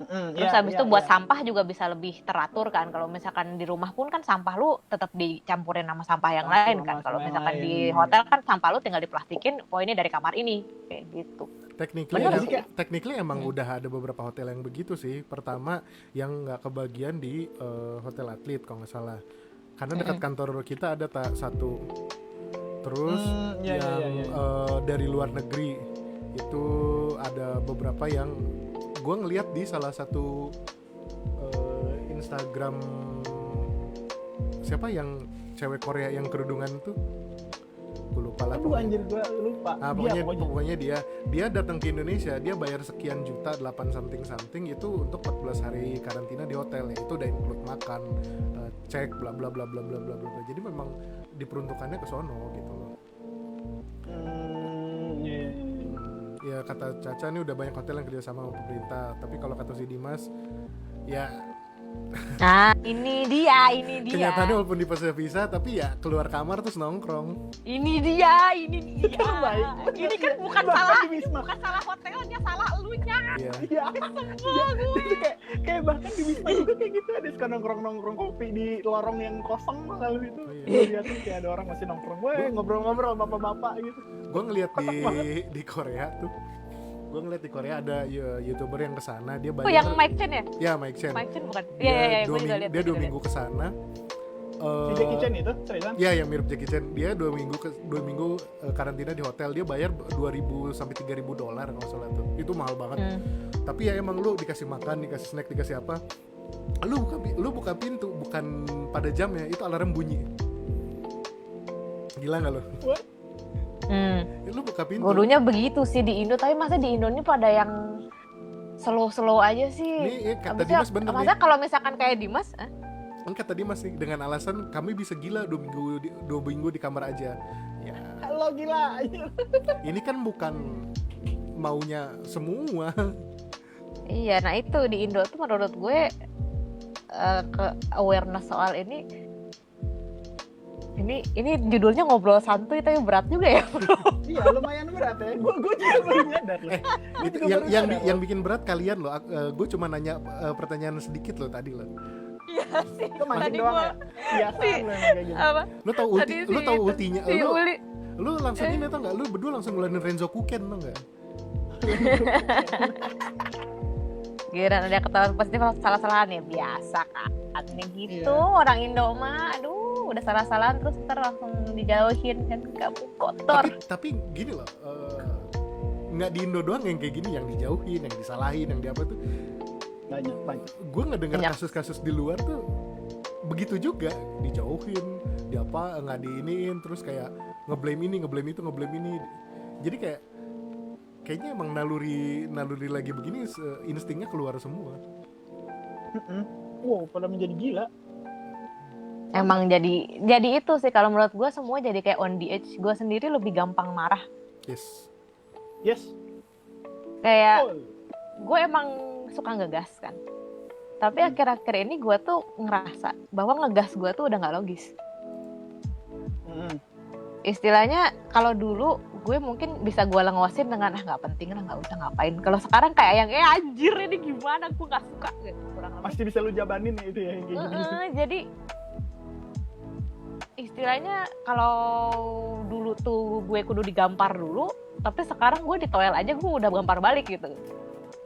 Terus habis itu buat sampah juga bisa lebih teratur kan. Kalau misalkan di rumah pun kan sampah lu tetap dicampurin sama sampah yang lain kan. Kalau misalkan di hotel kan sampah lu tinggal diplastikin, oh ini dari kamar ini, kayak gitu. Technically emang udah ada beberapa hotel yang begitu sih. Pertama yang nggak kebagian di Hotel Atlet kalau nggak salah. Karena dekat kantor kita ada satu. Terus dari luar negeri itu ada beberapa yang gue ngeliat di salah satu Instagram siapa yang cewek Korea yang kerudungan tuh, gue lupa lah. Anjir gue lupa. Pokoknya dia datang ke Indonesia, dia bayar sekian juta, 8 something itu untuk 14 hari karantina di hotel ya. Itu udah include makan, cek bla bla bla bla bla bla bla. Jadi memang diperuntukannya ke sono gitu loh. Ya kata Caca nih udah banyak hotel yang kerja sama pemerintah, tapi kalau kata si Dimas ya Nah, ini dia. Kenyataannya walaupun di pisah tapi ya keluar kamar terus nongkrong. Ini dia. Terbaik. Ini kan bukan salah hotelnya, salah elunya. Iya. Iya. Itu kayak bahkan di Wisma juga kayak gitu, ada suka nongkrong kopi di lorong yang kosong kalau itu. Oh, iya. Gue lihat tuh kayak ada orang masih nongkrong, ngobrol-ngobrol bapak-bapak gitu. Gue ngeliat di Korea tuh. Gue ngeliat di Korea ada YouTuber yang kesana, dia bayar. Oh, yang Mike Chen ya? Ya, Mike Chen. Mike Chen bukan? Dia Iya, dua gue juga minggu, lihat. dia 2 minggu kesana. Si Jackie Chan itu, seriusan? Ya, yang mirip Jackie Chan. Dia 2 minggu karantina di hotel. Dia bayar 2.000 sampai 3.000 dolar kalau salah tuh. Itu mahal banget. Tapi ya emang lu dikasih makan, dikasih snack, dikasih apa? Lu buka pintu bukan pada jamnya, itu alarm bunyi. Gila nggak lu? Lu buka pintu. Gurunya begitu sih di Indo, tapi masa di Indo ini pada yang slow aja sih. Nih kata Dimas bener nih. Masa kalau misalkan kayak Dimas, Kata Dimas nih dengan alasan kami bisa gila 2 minggu di kamar aja. Ya. Lo gila. Ini kan bukan maunya semua. Iya, nah itu di Indo tuh menurut gue ke awareness soal ini judulnya ngobrol santuy tapi berat juga ya, bro. Iya, lumayan berat ya. Gue juga baru nyadar loh. Itu yang bikin berat kalian loh. Gue cuma nanya pertanyaan sedikit loh tadi loh. Iya sih. Itu mancing Tadi doang gua ya. Biasaan lo emang kayak gitu. apa? Lu tahu ultinya Si Uli. lu langsung ini tau nggak? Lu berdua langsung ngeluarin Renzo Kuken tau nggak? Giliran ada ketahuan positif salah-salahan ya biasa kan. Gitu Iya. orang Indo mah, aduh udah salah-salahan terus langsung dijauhin kan, kamu kotor. Tapi gini loh, nggak di Indo doang yang kayak gini, yang dijauhin, yang disalahin, yang di apa tuh. Banyak. Gue ngedenger Banyak. kasus-kasus di luar tuh begitu juga, dijauhin, di apa nggak diiniin, terus kayak ngeblame ini, ngeblame itu, ngeblame ini. Jadi kayaknya emang naluri lagi begini, instingnya keluar semua. Wow, pada menjadi gila. Emang jadi itu sih kalau menurut gue semua jadi kayak on the edge. Gue sendiri lebih gampang marah. Yes. Kayak Oh. gue emang suka ngegas kan. Tapi akhir-akhir ini gue tuh ngerasa bahwa ngegas gue tuh udah nggak logis. Istilahnya kalau dulu gue mungkin bisa gue lengosin dengan nggak penting lah, nggak usah ngapain. Kalau sekarang kayak yang anjir ini gimana, gue nggak suka gitu. Kurang lebih. Pasti bisa lu jabanin ya itu ya yang kayak gini. Jadi istilahnya kalau dulu tuh gue kudu digampar dulu, tapi sekarang gue ditoel aja gue udah gampar balik gitu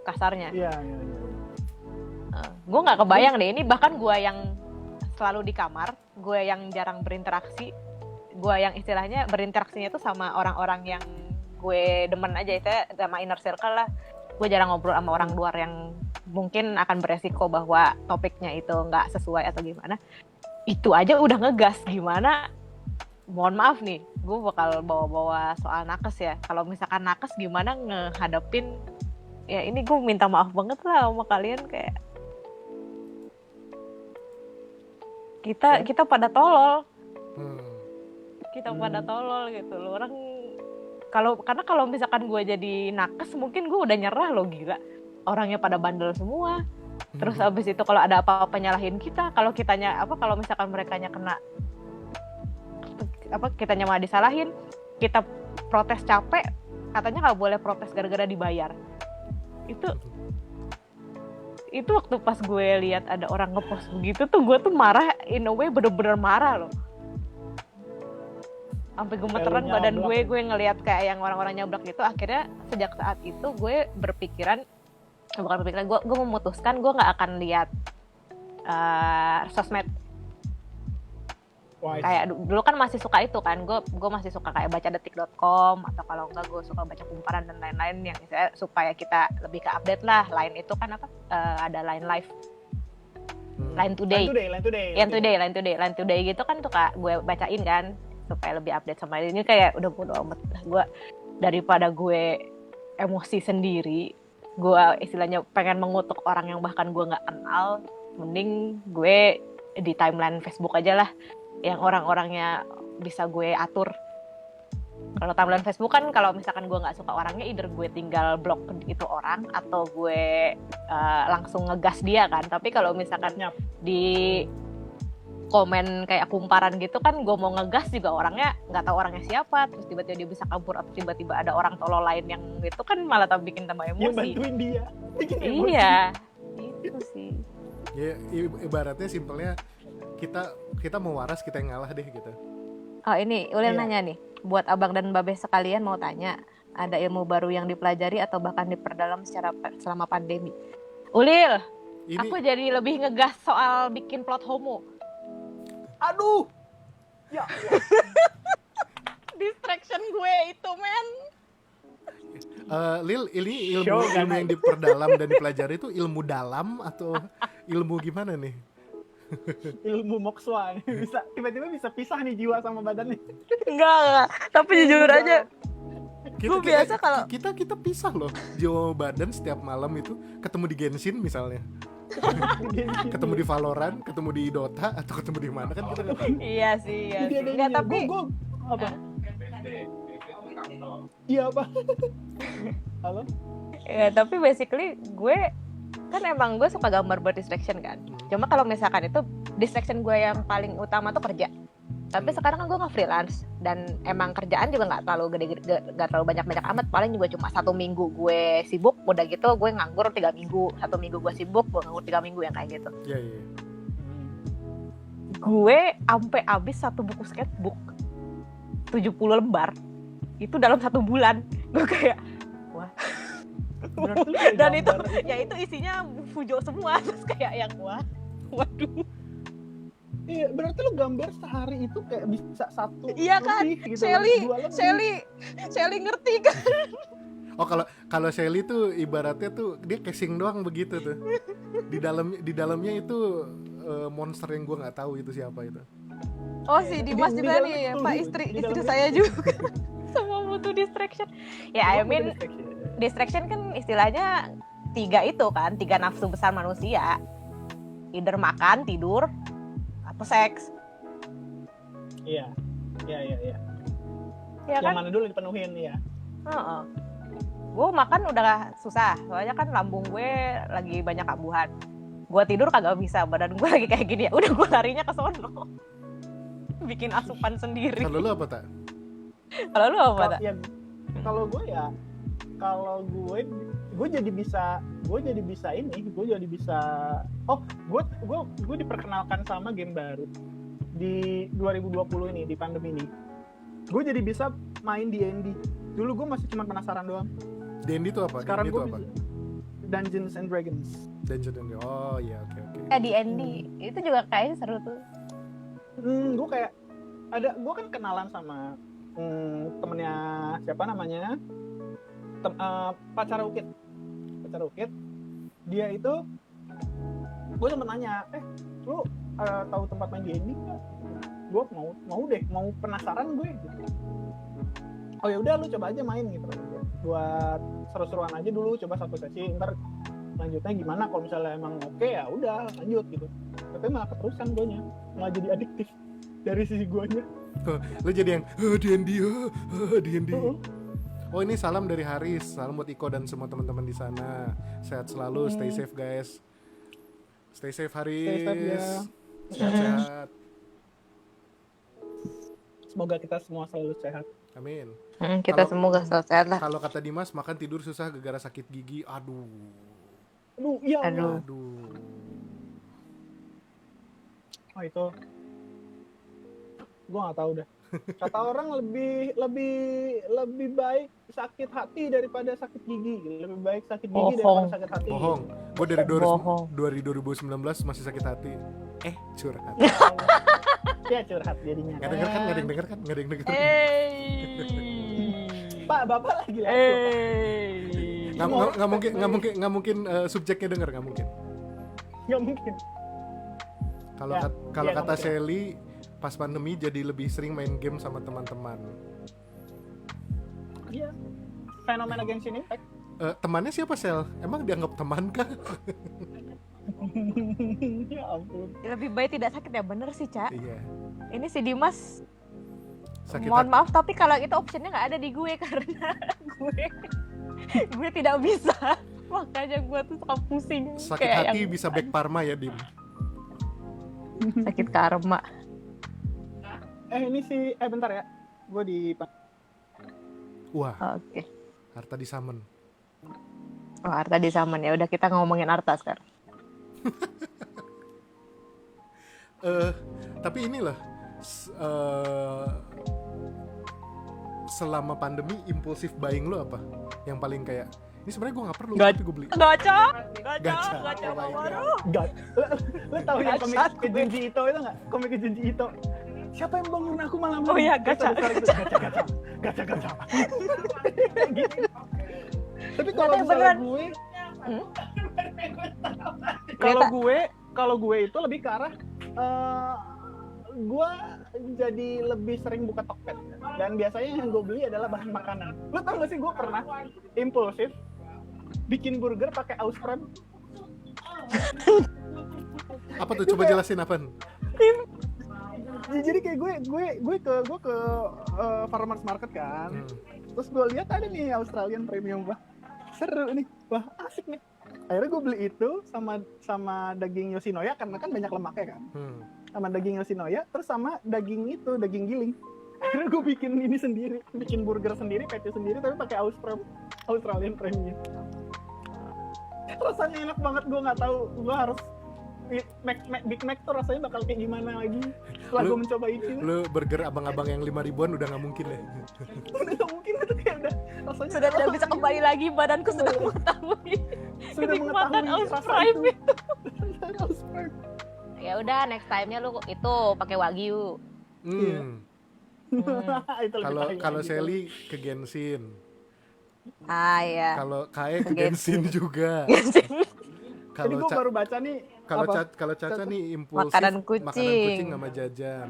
kasarnya. Iya. Gue nggak kebayang deh ini, bahkan gue yang selalu di kamar, gue yang jarang berinteraksi, gue yang istilahnya berinteraksinya tuh sama orang-orang yang gue demen aja, itu sama inner circle lah. Gue jarang ngobrol sama orang luar yang mungkin akan beresiko bahwa topiknya itu nggak sesuai atau gimana. Itu aja udah ngegas, gimana? Mohon maaf nih, gue bakal bawa-bawa soal nakes ya. Kalau misalkan nakes gimana ngehadapin, ya ini gue minta maaf banget lah sama kalian, kayak kita pada tolol. Kita pada tolol gitu loh. Orang karena kalau misalkan gue jadi nakes mungkin gue udah nyerah loh, gila. Orangnya pada bandel semua. Terus abis itu kalau ada apa-apa nyalahin kita, kalau misalkan merekanya kena kitanya malah disalahin, kita protes capek, katanya nggak boleh protes gara-gara dibayar. Itu waktu pas gue lihat ada orang ngepost begitu tuh gue tuh marah, in a way bener-bener marah loh. Sampai gemeteran badan gue ngelihat kayak yang orang-orang nyablak gitu. Akhirnya sejak saat itu gue gue memutuskan gue nggak akan lihat sosmed. Kayak dulu kan masih suka itu kan, gue masih suka kayak baca detik.com, atau kalau enggak gue suka baca kumparan dan lain-lain yang supaya kita lebih ke update lah. Line itu kan ada Line Live, Line Today gitu kan tuh kak gue bacain kan supaya lebih update sama ini. Kayak udah bodo amat lah gue, daripada gue emosi sendiri, gue istilahnya pengen mengutuk orang yang bahkan gue nggak kenal, mending gue di timeline Facebook aja lah yang orang-orangnya bisa gue atur Kalau timeline Facebook kan kalau misalkan gue nggak suka orangnya, either gue tinggal blok itu orang atau gue langsung ngegas dia kan. Tapi kalau misalkan di komen kayak kumparan gitu kan, gue mau ngegas juga orangnya nggak tahu orangnya siapa, terus tiba-tiba dia bisa kabur atau tiba-tiba ada orang tolol lain yang itu kan malah bikin tambah emosi. Yang bantuin dia. Bikin emosi. Iya, itu sih. Ya ibaratnya simpelnya kita mau waras, kita yang ngalah deh gitu. Oh ini Ulil nanya nih, buat abang dan babeh sekalian mau tanya, ada ilmu baru yang dipelajari atau bahkan diperdalam selama pandemi? Ulil, aku jadi lebih ngegas soal bikin plot homo. Aduh, ya Allah. Distraction gue itu men. Lil, ini ilmu yang diperdalam dan dipelajari itu ilmu dalam atau ilmu gimana nih? Ilmu mokswa bisa tiba-tiba bisa pisah nih jiwa sama badannya. Enggak, tapi jujur aja gue biasa kalau kita pisah loh, jiwa badan setiap malam itu ketemu di Genshin misalnya. Ketemu di Valorant, ketemu di Dota, atau ketemu di mana kan kita nggak tahu. Iya sih, iya sih. Nggak, tapi apa? Iya apa? Halo? Ya tapi basically gue kan emang gue suka gambar buat distraction kan. Cuma kalau misalkan itu distraction gue yang paling utama tuh kerja. Tapi sekarang kan gue nge-freelance dan emang kerjaan juga nggak terlalu nggak terlalu banyak amat, paling juga cuma 1 minggu gue sibuk, udah gitu gue nganggur 3 minggu, 1 minggu gue sibuk, gue nganggur 3 minggu yang kayak gitu. Iya. Gue sampai habis 1 buku sketchbook 70 lembar itu dalam 1 bulan. Gue kayak wah. Dan itu ya itu isinya fujo semua, terus kayak yang wah, waduh. Iya, berarti lu gambar sehari itu kayak bisa 1 iya kan, lebih, gitu, Shelly ngerti kan? Oh kalau Shelly tuh ibaratnya tuh dia casing doang begitu tuh. Di dalamnya itu monster yang gue nggak tahu itu siapa itu. Oh si Dimas juga nih, Pak istri saya juga. Semua butuh distraction. Ya I mean distraction kan istilahnya 3 itu kan, 3 nafsu besar manusia. Either makan, tidur, atau seks. Iya. Ya kan? Yang mana dulu dipenuhin ya? Gue makan udah susah, soalnya kan lambung gue lagi banyak kambuhan. Gue tidur kagak bisa, badan gue lagi kayak gini ya. Udah gue larinya ke sono. Bikin asupan sendiri. Kalau lu apa tak? Kalau lu apa tak? Kalau gue jadi bisa gue diperkenalkan sama game baru di 2020 ini, di pandemi ini. Gue jadi bisa main D&D. Dulu gue masih cuma penasaran doang. D&D itu apa? Sekarang gue apa? Dungeons and Dragons. Oh iya, oke. D&D itu juga kayaknya seru tuh. Gue kayak gue kan kenalan sama temennya siapa namanya, pacar Ukit. Dia itu, gue sempet nanya, lu tahu tempat main D&D nggak? Gue mau penasaran gue gitu. Oh ya udah, lu coba aja main gitu, buat seru-seruan aja dulu, coba 1 sesi, ntar lanjutnya gimana, kalau misalnya emang oke ya udah lanjut gitu. Tapi malah keterusan guenya, malah jadi adiktif dari sisi guanya. Lu jadi yang D&D. Oh ini salam dari Haris, salam buat Iko dan semua teman-teman di sana. Sehat selalu, stay safe guys. Stay safe Haris. Stay safe ya. Sehat-sehat. Semoga kita semua selalu sehat. Amin. Kita semoga selalu sehat lah. Kalau kata Dimas, makan tidur susah gara-gara sakit gigi. Aduh. Iya. Aduh. Oh itu, gue nggak tahu dah. Kata orang lebih baik sakit hati daripada sakit gigi. Lebih baik sakit gigi daripada sakit hati. Bohong. Gue dari 2019 masih sakit hati. Curhat. Ya curhat jadinya. Nggak ada yang denger kan? Pak, bapak lagi Nggak mungkin subjeknya denger, nggak mungkin. Nggak mungkin. Kalau kata Shelly, pas pandemi jadi lebih sering main game sama teman-teman. Iya. Fenomena Genshin Impact. Temannya siapa, Sel? Emang dianggap teman kah? Ya ampun. Lebih baik tidak sakit ya, bener sih, Cak. Iya. Ini si Dimas Sakit Mohon hati. maaf, tapi kalau itu optionnya nggak ada di gue karena gue tidak bisa. Makanya gue tuh suka pusing. Sakit kayak hati yang bisa back parma ya, Dim. sakit karma. Ini bentar ya. Gue di Wah, Oke. harta di summon. Oh, Arta di Saman ya. Udah kita ngomongin Arta sekarang. Tapi inilah selama pandemi impulsif buying lo apa? Yang paling kayak ini sebenarnya gue nggak perlu tapi gue beli. Gacha. Gacha. Oh my God. Lo tau yang komik ke Junji Ito itu nggak? Komik ke Junji Ito. Siapa yang bangun aku malam ini? Oh iya, gacha. Gacha. Gitu. Tapi kalau Tapi misalnya beneran. gue, Hmm? kalau gue itu lebih ke arah gue jadi lebih sering buka Tokped dan biasanya yang gue beli adalah bahan makanan. Lo tau gak sih gue pernah impulsif bikin burger pakai Ausprem. Apa tuh? Coba jelasin apaan? Jadi kayak gue ke farmers market kan. Terus gue lihat ada nih Australian Premium, wah seru nih, wah asik nih. Akhirnya gue beli itu sama daging Yoshinoya karena kan banyak lemaknya kan. Sama daging Yoshinoya, terus sama daging giling. Akhirnya gue bikin ini sendiri, bikin burger sendiri, patty sendiri, tapi pakai Australian Premium. Rasanya enak banget, gue nggak tahu gue harus Big Mac tuh rasanya bakal kayak gimana lagi setelah gue mencoba itu. Lu burger abang-abang yang 5 ribuan udah nggak mungkin deh. Udah nggak mungkin, itu kayak udah rasanya Sudah tidak bisa kembali lagi, badanku sudah mengetahui sudah kenikmatan mengetahui Aus rasa Prime itu. itu. Aus Prime. Ya udah, next time-nya lu itu pakai Wagyu. Iya. Itu lebih Kalau tai kalau lagi. Sally ke Genshin, Ah ya. kalau Kae ke Genshin juga. Jadi Kalau gue baru baca nih apa? kalau Caca nih impulsif Makanan kucing. sama jajan,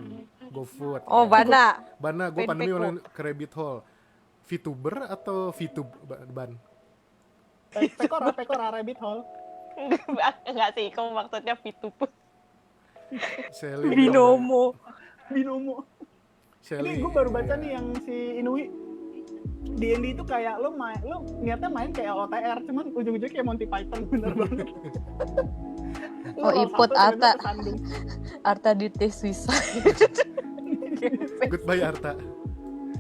GoFood. Oh, Bana. Bana, gue Penpeko. pandemi online ke Rabbit Hole. VTuber atau VTube ban? Pekora Rabbit Hole. Enggak sih, kamu maksudnya VTube. Sally. Binomo. Binomo. Sally. Ini gue baru baca nih yang si Inui. D&D itu kayak lo niatnya main kayak OTR, cuman ujung-ujungnya kayak Monty Python, bener banget. Oh, Iput Arta. Arta di tes suicide. Goodbye Arta.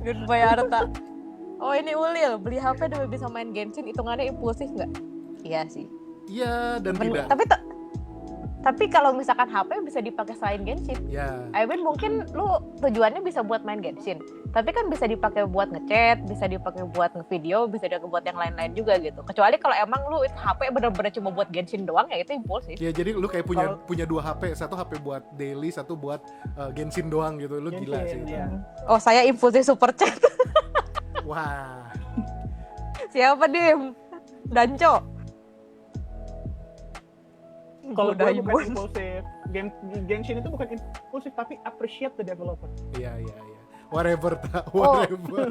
Goodbye Arta. Oh, ini Ulil, beli HP demi bisa main Genshin, hitungannya impulsif nggak? Iya sih. Iya dan tidak. Tapi kalau misalkan HP bisa dipakai selain Genshin. Ya. I mean mungkin lu tujuannya bisa buat main Genshin, tapi kan bisa dipakai buat ngechat, bisa dipakai buat ngevideo, bisa dipakai buat yang lain-lain juga gitu. Kecuali kalau emang lu itu HP bener-bener cuma buat Genshin doang, ya itu impulsif. Ya jadi lu kayak punya 2 HP, satu HP buat daily, satu buat Genshin doang gitu. Lu gila sih. Iya. Oh, saya impulsif super chat. Wah. Siapa Dim? Danco. Kalau gue bukan Doraemon. impulsif. Genshin itu bukan impulsif, tapi appreciate the developer. Iya. Whatever. Whatever.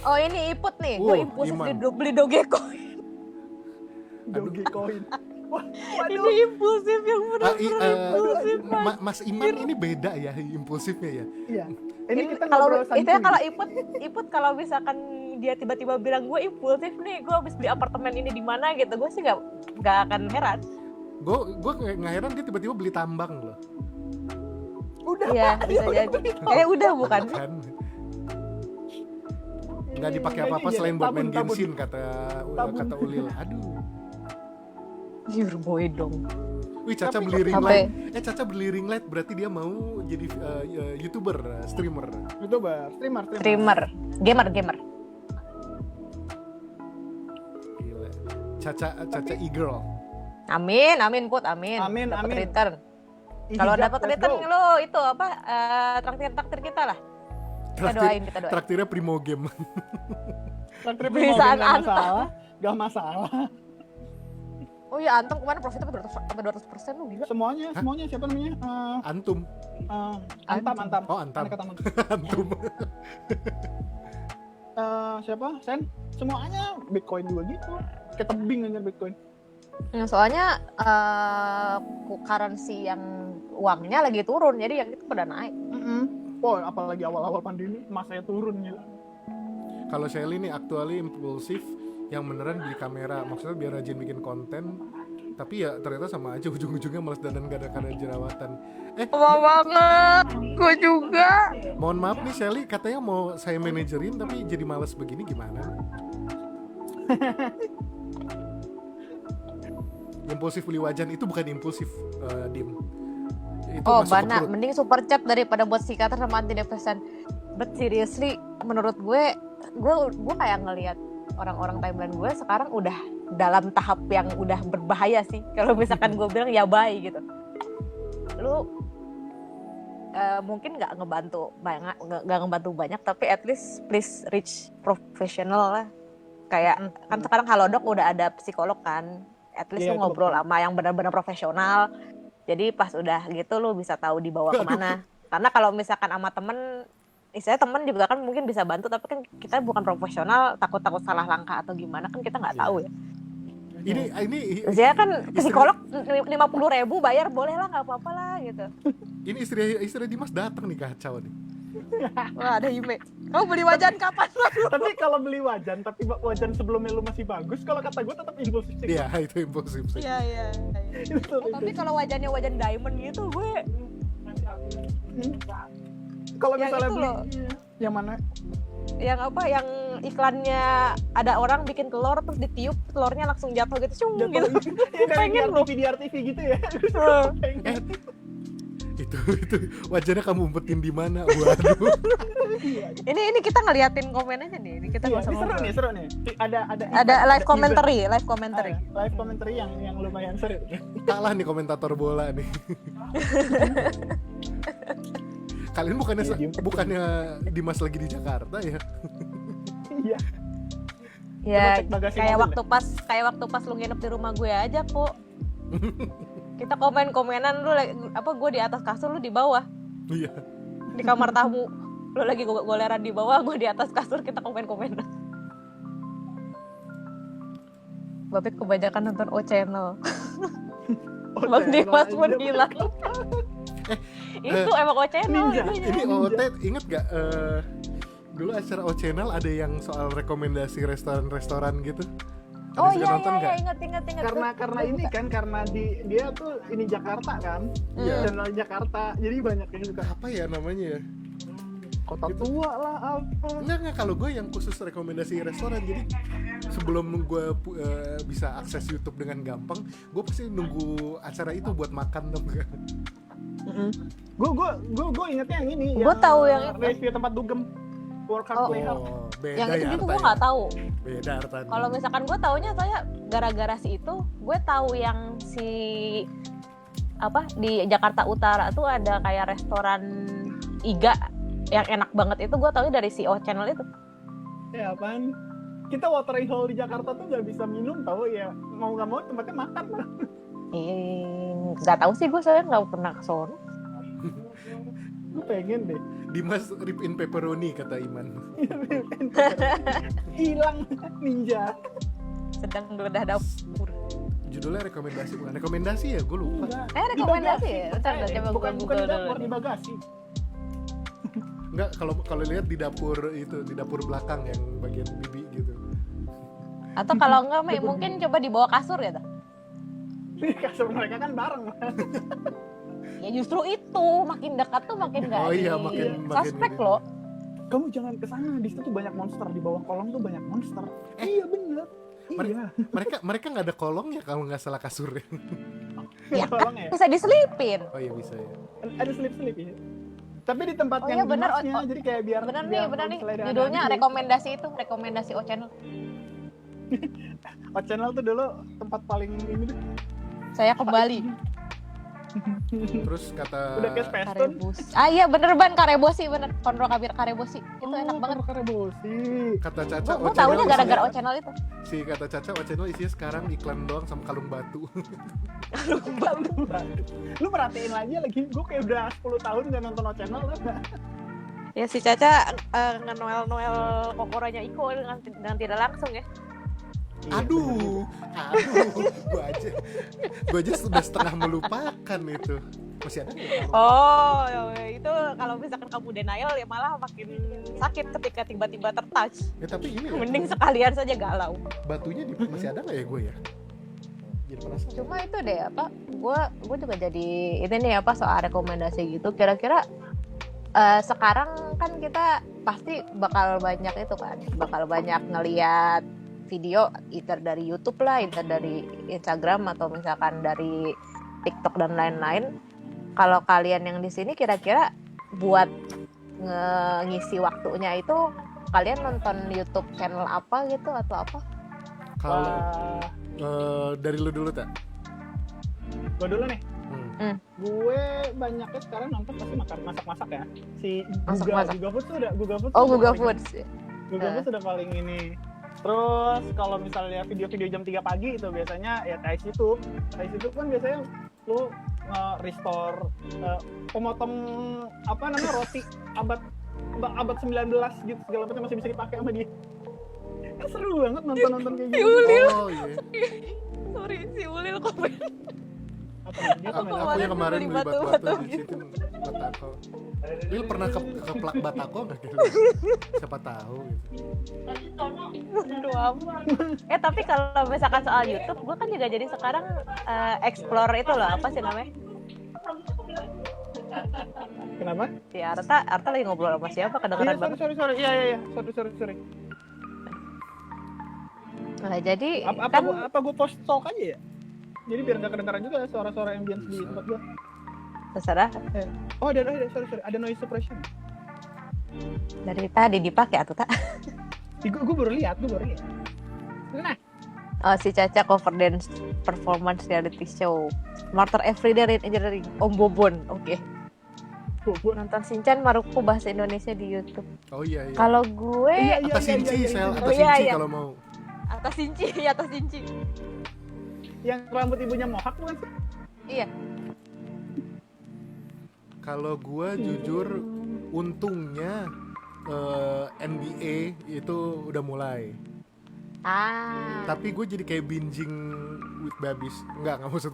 Oh, ini Iput nih. Gue impulsif Iman. beli Dogecoin. Dogecoin. Wah, Ini waduh. impulsif yang benar-benar impulsif. Mas Iman ini beda ya impulsifnya ya. Iya. Ini kita Kalau ngobrol itu ya santuy. kalau Iput kalau misalkan dia tiba-tiba bilang gue impulsif nih, gue habis beli apartemen ini di mana gitu, gue sih nggak akan heran. Gue nggak heran dia tiba-tiba beli tambang loh. Udah. Iya, bisa jadi. Kayaknya udah bukan? Kan? Nggak dipakai Ini apa-apa iya, selain buat main tabun. Genshin kata Ulil. Aduh. Your boy dong. Wih, Caca Tapi beli kok ring sampai- light. Caca beli ring light berarti dia mau jadi YouTuber, streamer. YouTuber, streamer. Streamer, gamer. Gila. Caca e-girl. Amin, Put, amin. Amin, Dapat amin. return. Kalau dapat return lo itu apa? Traktir kita lah. Kita doain. Traktirnya Primo Game. Perusahaan Antam. Gak masalah. Oh iya, Antam kemarin profitnya sampai 200% lu gila. Semuanya siapa namanya? Antum. Antam. Oh, Antam. Aneh kata Antam. Antum. Siapa? Sen? Semuanya Bitcoin juga gitu. Kayak tebing aja Bitcoin. Nah, soalnya currency yang uangnya lagi turun, jadi yang itu pada naik. Oh, apalagi awal-awal pandemi masanya turun gitu. Kalau Shelly nih aktually impulsif yang beneran beli kamera, maksudnya biar rajin bikin konten, tapi ya ternyata sama aja ujung-ujungnya males dandan gak ada jerawatan. Mau banget, gue juga. Mohon maaf nih Shelly, katanya mau saya manajerin tapi jadi males begini gimana? Impulsif beli wajan itu bukan impulsif, Dim. Itu Oh, masuk ke Bana, perut. mending super chat daripada buat psikiater sama antidepresan. But seriously, menurut gue kayak ngelihat orang-orang timeline gue sekarang udah dalam tahap yang udah berbahaya sih. Kalau misalkan gue bilang ya bye gitu. Lu mungkin nggak ngebantu banyak, tapi at least please reach professional lah. Kayak kan sekarang Halodoc udah ada psikolog kan. At least Iya, lu itu ngobrol betul. sama yang benar-benar profesional. Jadi pas udah gitu lu bisa tahu dibawa kemana. Karena kalau misalkan sama temen, istilahnya temen juga kan mungkin bisa bantu, tapi kan kita bukan profesional, takut salah langkah atau gimana kan kita nggak tahu ya. Ini Maksudnya kan ke psikolog 50.000 bayar boleh lah, nggak apa-apa lah gitu. ini istri Dimas datang nih, kacau nih. Wah, ada Hime. Kamu beli wajan kapan? Tapi kalau beli wajan, tapi wajan sebelumnya lu masih bagus, kalau kata gue tetap impulsif sih. Iya, itu impulsif sih. Iya. Itu. Tapi kalau wajannya wajan diamond gitu gue Kalau yang misalnya itu beli loh. yang mana? yang apa yang iklannya ada orang bikin telur terus ditiup telurnya langsung jatuh gitu cung Jatuh gitu. yang dari Pengen loh. di RTV gitu ya. Pengen. Itu wajarnya kamu umpetin di mana? Waduh. Ini kita ngeliatin komen aja nih. Ini kita Iya, nggak usah ini seru ngobrol. nih, seru nih. Ada live commentary. live commentary yang lumayan seru. Kalah nih komentator bola nih. Kalian bukannya Dimas lagi di Jakarta ya? Iya. Ya, Coba cek bagasi kayak mobil waktu pas lu nginep di rumah gue aja kok. Kita komen-komenan lu gue di atas kasur, lu di bawah. Iya. Di kamar tamu. Lu lagi goleran di bawah, gue di atas kasur, kita komen-komenan. Babet kebanyakan nonton O Channel. Bang Dimas pun gila. Itu emang O Channel. Ninja. Ini OOT inget gak? Dulu acara O Channel ada yang soal rekomendasi restoran-restoran gitu. Ada Oh suka iya nonton nggak? ingat. Karena ini kan karena dia tuh ini Jakarta kan. Iya. Channel Jakarta. Jadi banyak yang suka Apa ya namanya ya? kota tua lah apa. Enggak, kalau gue yang khusus rekomendasi restoran. Jadi sebelum gue bisa akses YouTube dengan gampang, gue pasti nunggu acara itu buat makan dong. Gue ingetnya yang ini. Gue tahu yang itu. review tempat dugem. Work hard, play hard. Oh, beda Yang itu ya juga gue artanya. nggak tahu. Beda artanya. Kalau misalkan gue taunya saya gara-gara si itu, gue tahu yang si apa di Jakarta Utara tuh ada kayak restoran iga yang enak banget, itu gue taunya dari si O Channel itu. Ya apaan? Kita watering hole di Jakarta tuh nggak bisa minum tahu ya. Mau nggak mau tempatnya makan lah. Nggak tahu sih, gue soalnya nggak pernah ke sono. Gue pengen deh. Dimas rip in pepperoni kata Iman. Hilang ninja. Sedang geledah dapur. Judulnya rekomendasi bukan rekomendasi ya, gue lupa. Enggak. Rekomendasi Di ya? bagasi, Bentar, percaya coba deh. gue Bukan Google di dapur, dulu. di bagasi. Enggak, kalau lihat di dapur itu, di dapur belakang yang bagian bibi gitu. Atau kalau enggak, mungkin coba di bawah kasur ya. Kasur mereka kan bareng. Ya justru itu, makin dekat tuh makin nggak Oh iya, makin suspek ini. loh. Kamu jangan kesana, di situ tuh banyak monster, di bawah kolong tuh banyak monster. Iya bener. Iya. Mereka nggak ada kolong ya kalau nggak salah kasurnya. Ya Kolong kan ya. bisa diselipin. Oh iya bisa ya. Ada slip-slip ya. Tapi di tempat Oh yang iya, bener. Dimasnya, jadi kayak biar Bener biar nih. selera Judulnya anak-anak rekomendasi O Channel. O Channel tuh dulu tempat paling ini tuh. Saya kembali. Terus kata Udah kayak Space Tune. Karebosi. Ah iya bener Ban, Karebosi bener. Konro Kabir Karebosi. Itu enak banget. Karebosi. kata Caca Gue taunya gara-gara O Channel itu. Si kata Caca O Channel isinya sekarang iklan doang sama kalung batu. Lu perhatiin lagi, gue kayak udah 10 tahun gak nonton O Channel lah. Ya si Caca nge-noel kokoranya Iko dengan tidak langsung ya. Aduh, gue aja sudah setengah melupakan itu. Masih ada nggak? Oh, itu kalau misalkan kamu denial ya malah makin sakit ketika tiba-tiba tertouch. Ya tapi ini Mending sekalian saja galau. batunya masih ada nggak ya gue ya? Jadi penasaran. Cuma itu deh apa, gue juga jadi ini nih apa soal rekomendasi gitu. Kira-kira sekarang kan kita pasti bakal banyak itu kan, bakal banyak ngeliat video either dari YouTube lah, either dari Instagram atau misalkan dari TikTok dan lain-lain. Kalau kalian yang di sini kira-kira buat ngisi waktunya itu kalian nonton YouTube channel apa gitu atau apa? Kalau dari lu dulu tak? Gue dulu nih. Gue banyaknya sekarang nonton pasti masak-masak ya. Si Guga Food tuh udah Guga Food. Oh, Guga Food. Guga Food sudah paling ini. Terus kalau misalnya video-video jam 3 pagi itu biasanya ya Thais itu kan biasanya lu restore pemotong apa namanya roti abad 19 gitu segala macam masih bisa dipakai sama dia. Kan seru banget nonton kayak gitu. Oh iya. Sorry, si Ulil komen. Aku yang kemarin beli batu-batu di situ Batako. Lil pernah ke plak Batako nggak kira? Siapa tahu gitu. Tapi kalau misalkan soal YouTube, gue kan juga jadi sekarang explore itu loh, apa sih namanya? Kenapa? Si Arta lagi ngobrol sama siapa? Kedengeran banget. Sorry. Iya. Sorry. Nah, jadi apa gue post talk aja ya? Jadi biar nggak kedengaran juga suara-suara ambience di tempat gue. Terserah. Oh ada sorry ada noise suppression. Dari tadi dipakai atau tak? Gue baru lihat. Nah. Oh, si Caca cover dance performance reality show Smarter Everyday in Engineering Om Bobon. Oke. Nonton Shinchan Maruko bahasa Indonesia di YouTube. Oh iya. Kalau gue atas Sinci kalau mau. Atas Sinci. Yang rambut ibunya mohak bukan sih? Iya. Kalau gue jujur untungnya NBA itu udah mulai. Tapi gue jadi kayak binging with babies. Enggak maksud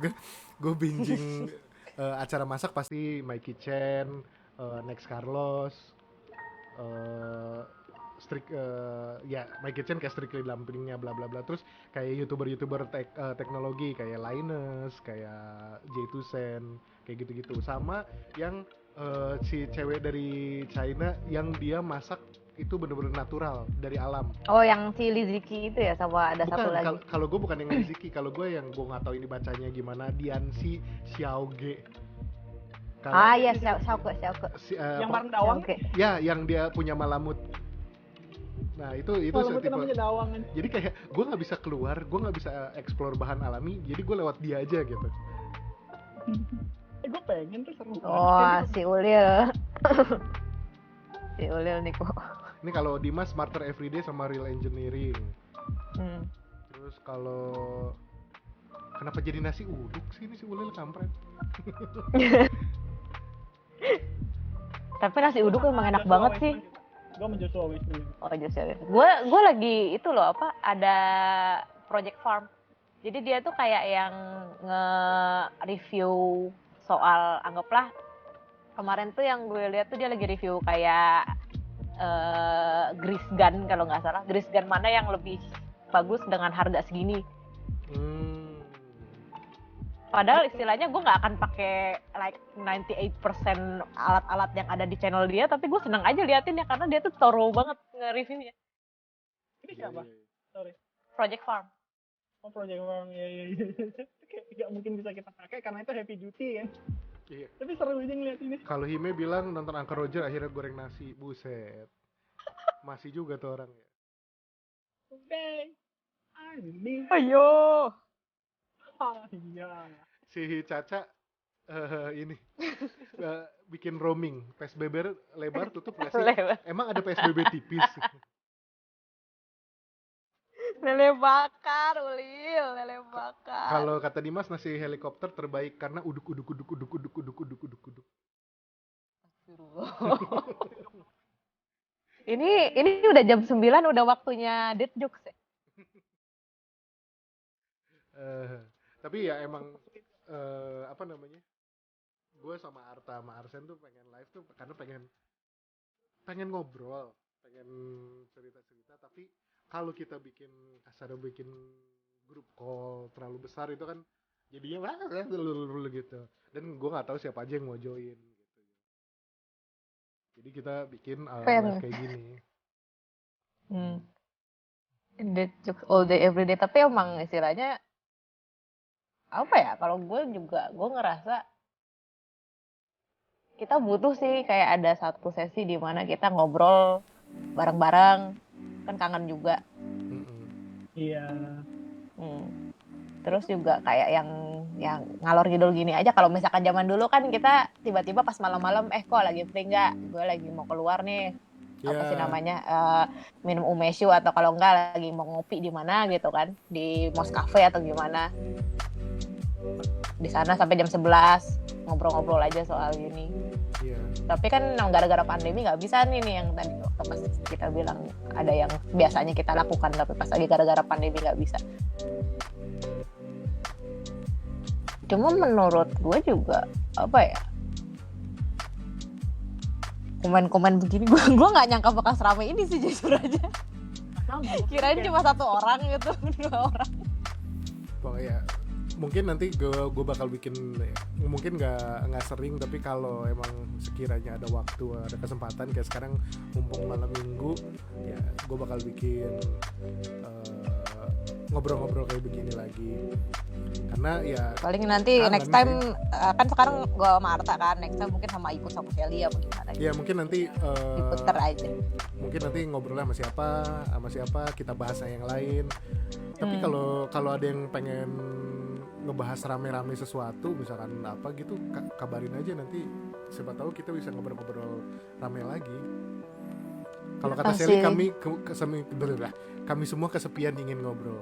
gue binging acara masak pasti My Kitchen, Next Carlos, My Kitchen kayak Strictly Dumpling-nya bla bla bla. Terus kayak youtuber teknologi kayak Linus, kayak J2Sen, kayak gitu-gitu. Sama yang si cewek dari China yang dia masak itu bener-bener natural dari alam. Oh, yang si Liziki itu ya, sama ada satu lagi. Kalau gue bukan yang Liziki, kalau gue yang gue nggak tahu ini bacanya gimana, Diansi Xiaoge. Iya, Xiaoge. Yang bareng Dawang. Ya, yang dia punya Malamut. Nah itu tipe namanya Dawang. Jadi kayak gue nggak bisa keluar, gue nggak bisa explore bahan alami, jadi gue lewat dia aja gitu. Gue pengen tuh seru. Oh, si Ulil. Si Ulil nih kok. Ini kalau Dimas Smarter Everyday sama Real Engineering. Terus kalau kenapa jadi nasi uduk sih ini si Ulil kampret? Tapi nasi uduk emang enak banget sih. Gue menjoshua Wisnu. Oh, Joshua. Gue lagi itu loh apa? Ada Project Farm. Jadi dia tuh kayak yang nge-review soal, anggaplah kemarin tuh yang gue lihat tuh dia lagi review kayak grease gun kalau nggak salah. Grease gun mana yang lebih bagus dengan harga segini. Padahal istilahnya gue nggak akan pakai like 98% alat-alat yang ada di channel dia, tapi gue seneng aja liatin ya karena dia tuh thorough banget nge-reviewnya. Ini siapa? Sorry. Project Farm. Oh, Project Farm, ya. Gak mungkin bisa kita pakai karena itu heavy duty kan. Iya. Tapi seru aja ngeliat ini. Kalau Hime bilang nonton Uncle Roger akhirnya goreng nasi, buset. Masih juga tuh orang ya. Oke. Ayo. Iya. Si Caca ini bikin roaming, PSBB lebar tutup nggak sih? Emang ada PSBB tipis? Lele bakar, Ulil, lele bakar. Kalau kata Dimas nasi helikopter terbaik karena uduk. Ini udah jam 9, udah waktunya dead jokes ya. Tapi ya emang apa namanya? gue sama Arta sama Arsen tuh pengen live tuh karena pengen ngobrol, pengen cerita-cerita. Tapi kalau kita bikin grup call terlalu besar itu kan jadinya gitu. Dan gue nggak tahu siapa aja yang mau join gitu. Jadi kita bikin live kayak gini. That jokes all day every day, tapi emang istilahnya apa ya, kalau gue ngerasa kita butuh sih kayak ada satu sesi di mana kita ngobrol bareng-bareng, kan kangen juga. Iya. Terus juga kayak yang ngalor ngidul gini aja. Kalau misalkan zaman dulu kan kita tiba-tiba pas malam-malam kok lagi free nggak, gue lagi mau keluar nih, apa sih namanya, minum umeshu, atau kalau enggak lagi mau ngopi di mana gitu kan, di Mos Cafe atau gimana, di sana sampai jam 11 ngobrol-ngobrol aja soal gini. Tapi kan gara-gara pandemi nggak bisa nih yang tadi waktu pas kita bilang ada yang biasanya kita lakukan tapi pas lagi gara-gara pandemi nggak bisa. Cuma menurut gue juga apa ya, komen-komen begini gue nggak nyangka bakal seramai ini sih jujur aja. Kirain cuma satu orang gitu, 2 orang. Pokoknya mungkin nanti gue bakal bikin, mungkin nggak sering, tapi kalau emang sekiranya ada waktu, ada kesempatan kayak sekarang mumpung malam minggu ya, gue bakal bikin ngobrol-ngobrol kayak begini lagi. Karena ya paling nanti next time kan sekarang gue sama Arta kan, next time mungkin sama ikut sama Celia apa gimana gitu. Ya mungkin nanti diputer aja. Mungkin nanti ngobrolnya sama siapa kita bahas yang lain. Tapi kalau ada yang pengen ngebahas rame-rame sesuatu misalkan apa gitu, kabarin aja, nanti siapa tahu kita bisa ngobrol-ngobrol rame lagi. Kalau kata Sally, kami semua kesepian ingin ngobrol.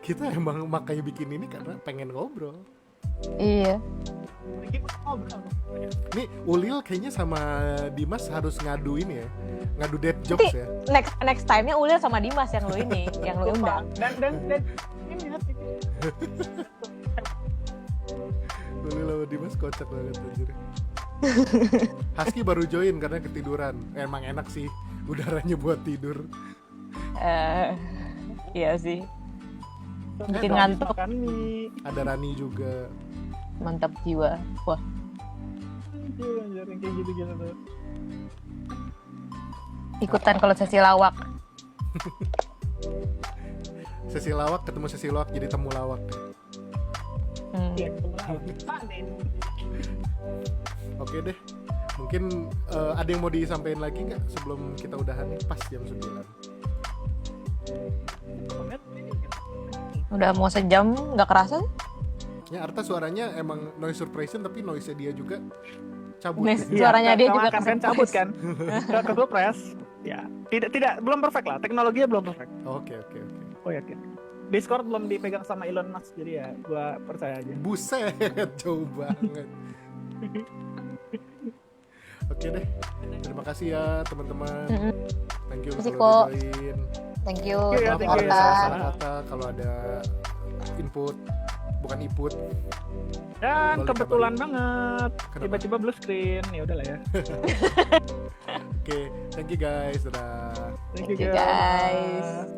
Kita emang makanya bikin ini karena pengen ngobrol. Iya. Nih Ulil kayaknya sama Dimas harus ngadu ini ya, ngadu dead jokes ya. Next time-nya Ulil sama Dimas yang lu ini, yang lu undang. Dan ini hati. Ulil sama Dimas kocak banget anjir. Husky baru join karena ketiduran. Emang enak sih udaranya buat tidur. Iya sih. Bikin ngantuk. Ada Rani juga. Mantap jiwa. Wah. Anjir, kayak gitu-gitu tuh. Ikutan kalau sesi lawak. Sesi lawak ketemu sesi lawak jadi temu lawak. Oke deh. Mungkin ada yang mau disampaikan lagi nggak sebelum kita udahan nih, pas jam 9? Udah mau sejam, nggak kerasa? Ya Arta suaranya emang noise suppression, tapi noise-nya dia juga cabut. Suaranya dia juga kan cabut kan. Ke suppress. Ya, tidak belum perfect lah. Teknologinya belum perfect. Oke. Oh yakin. Discord belum dipegang sama Elon Musk, jadi ya gua percaya aja. Buset, jauh banget. Oke deh. Terima kasih ya teman-teman. Thank you kalau udah join. Thank you. Maaf ada salah kata kalau ada input, bukan input. Dan kebetulan banget. Kenapa? Tiba-tiba blue screen. Ya udahlah ya. Oke, thank you guys. Dadah. Thank you guys.